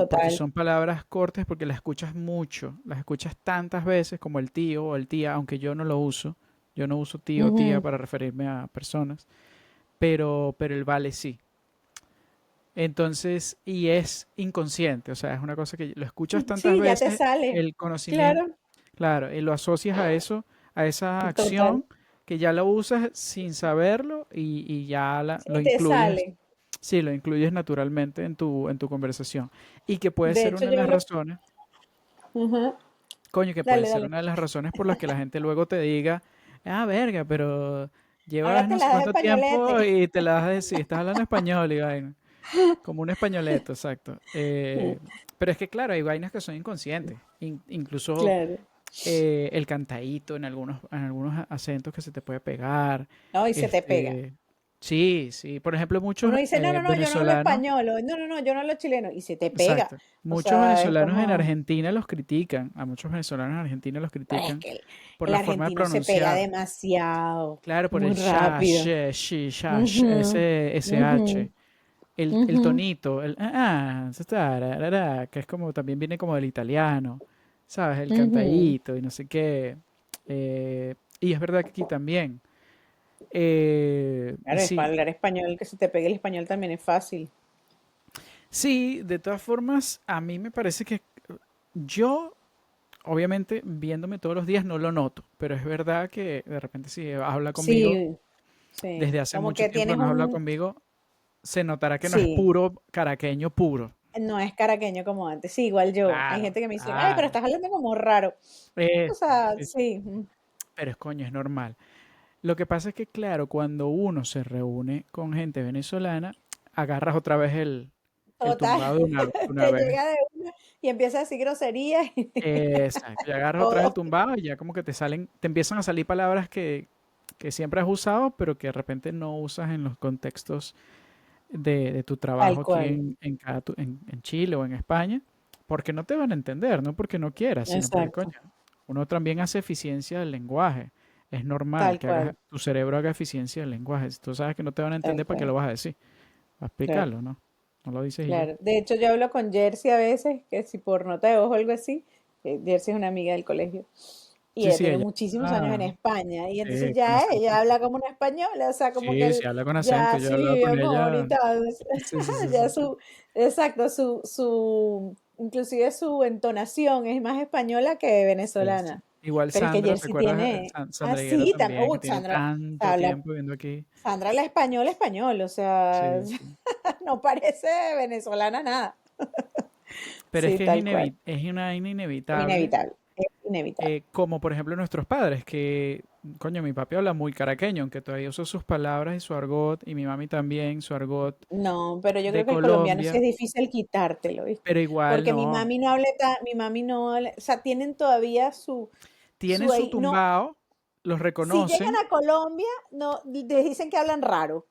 porque total. son palabras cortas, porque las escuchas mucho, las escuchas tantas veces como el tío o el tía, aunque yo no lo uso, yo no uso tío o tía Ujú. para referirme a personas, pero el vale sí. Entonces, y es inconsciente, o sea, es una cosa que lo escuchas tantas Sí, ya te veces, sale. el conocimiento, Claro, claro, y lo asocias a eso, a esa total. acción, que ya lo usas sin saberlo y ya lo Sí, te incluyes, sale. sí, lo incluyes naturalmente en tu conversación. Y que puede De ser hecho, una de yo las hablo. razones, Ujú. coño, que puede Dale, ser dale. una de las razones por las que la gente luego te diga, ah, verga, pero llevas Ahora te no sé las das cuánto tiempo españolete. y te la vas a decir, estás hablando español y vaina. Como un españoleto, exacto. Pero es que, claro, hay vainas que son inconscientes. Incluso Claro. el cantadito en algunos acentos que se te puede pegar. No, y se te pega. Este, sí, sí. Por ejemplo, muchos Uno dice, no, no, no, yo no hablo venezolanos, español. O, no, no, no, yo no hablo chileno. Y se te pega. exacto. O Muchos sea, es venezolanos en como. Argentina los critican. A muchos venezolanos en Argentina los Pero es critican que por el la forma de argentino se pega pronunciar. demasiado. Claro, por el Muy sha, rápido. she, shi, shash, Ujú, sh. ujú, El ujú, tonito, que es como, también viene como del italiano, ¿sabes? El ujú. cantadito y no sé qué. Y es verdad que aquí también. Claro, es para Sí, hablar español, que se te pegue el español también es fácil. sí, de todas formas, a mí me parece que yo, obviamente, viéndome todos los días no lo noto, pero es verdad que de repente si habla conmigo, Sí, sí. desde hace Como mucho que tiempo tienes no habla un. conmigo, se notará que no es Sí, puro caraqueño puro. no es caraqueño como antes. Sí, igual yo. Hay Claro, gente que me dice, ay, pero claro. estás hablando como raro. O sea, Sí, sí. sí, Pero es coño, es normal. Lo que pasa es que, claro, cuando uno se reúne con gente venezolana, agarras otra vez el total. tumbado de una Te vez. llega de una y empieza a decir groserías. Exacto. Y agarras otra vez el Todo. tumbado y ya como que te salen, te empiezan a salir palabras que siempre has usado, pero que de repente no usas en los contextos de tu Tal trabajo aquí cual. en Chile o en España, porque no te van a entender, no porque no quieras, sino porque, Exacto. coño, uno también hace eficiencia del lenguaje. Es normal Tal que hagas, cual. tu cerebro haga eficiencia del lenguaje. Si tú sabes que no te van a Tal entender, ¿para qué lo cual. vas a decir? Va a Claro. explicarlo, ¿no? No lo dices y ya. Claro. De hecho, yo hablo con Jersey a veces, que si por nota de voz o algo así, Jersey es una amiga del colegio. Y Sí, ella sí, tiene ella. muchísimos años en Ah, España. Y entonces sí, con acento. ella habla como una española, o sea, como que Sí, él sí, habla con acento. ya Yo he sí hablado mi con amor y ella. tal. Sí, sí, sí, Ya sí. su, exacto, inclusive su entonación es más española que Sí, sí. venezolana. Igual Pero es que Sandra, ¿te Jersey acuerdas? tiene, Sandra Higuera así, también, que tiene Sandra, tanto habla, tiempo viviendo aquí. Sandra habla español, español, o sea, Sí, sí. no parece venezolana nada. Pero es Sí, que tal cual. es una vaina Es inevitable, inevitable, es inevitable. como por ejemplo nuestros padres, que, coño, mi papi habla muy caraqueño, aunque todavía usa sus palabras y su argot, y mi mami también, su argot No, pero yo de creo que el colombiano sí es Colombia, difícil quitártelo, ¿viste? pero igual Porque no. mi mami no habla, o sea, tienen todavía Tienen su ahí, no, tumbao, los si llegan reconocen, a Colombia, no, les dicen que hablan raro,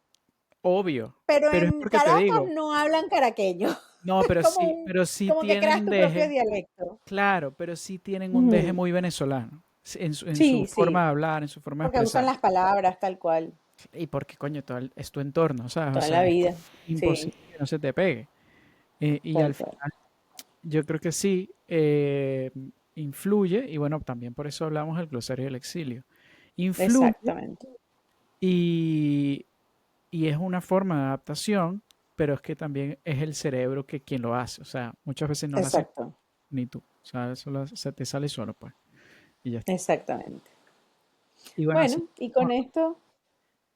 obvio, pero pero es en porque te Caracas digo, no hablan caraqueño, no, es pero sí como que tienen creas un tu propio deje, dialecto. claro, pero sí tienen un deje Ujú. muy venezolano, en su Sí, forma sí, de hablar, en su forma de porque usan expresarse. las palabras tal cual, Y porque, coño, es tu entorno, ¿sabes? O toda la sea, es vida. Sí, imposible que no se te pegue. Y tal al cual. final, yo creo que sí, influye, y bueno, también por eso hablamos del glosario del exilio. Influye Exactamente, y, y es una forma de adaptación, pero es que también es el cerebro que quien lo hace. O sea, muchas veces no lo haces exacto, ni tú. O sea, eso se te sale solo, pues. Y ya está. exactamente. Y bueno, así Bueno, y con esto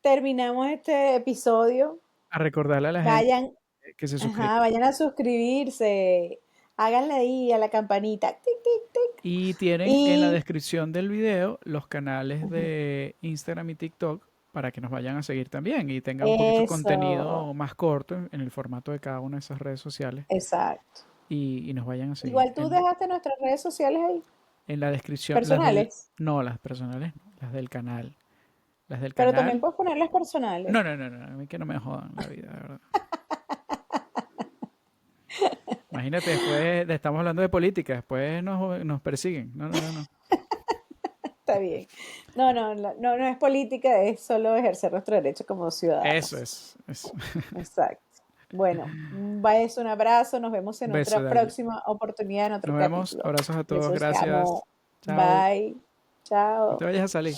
terminamos este episodio. a recordarle a la gente Vayan, que se ajá, suscriba. vayan a suscribirse, háganle ahí a la campanita, tic, tic, tic. Y tienen en la Y descripción del video los canales ujú, de Instagram y TikTok para que nos vayan a seguir también y tengan un poquito de eso, contenido más corto en el formato de cada una de esas redes sociales exacto. y nos vayan a seguir. Igual tú dejaste nuestras redes sociales ahí, En la descripción, personales, no, las personales, no, las del canal. Las del pero también canal, puedes ponerlas personales. no, no, no, no, a mí que no me jodan la vida, de verdad. Imagínate, después estamos hablando de política, después nos persiguen. No, no, no, no. Está bien. No, no, no, no, no es política, es solo ejercer nuestro derecho como Eso ciudadanos. es. Eso. Exacto. Bueno, vayas un abrazo, nos vemos en Beso otra de allí. próxima oportunidad, en otro Nos vemos. capítulo. Abrazos a todos. Besos, te Gracias. amo. Chao. Bye. No te Chao. vayas a salir.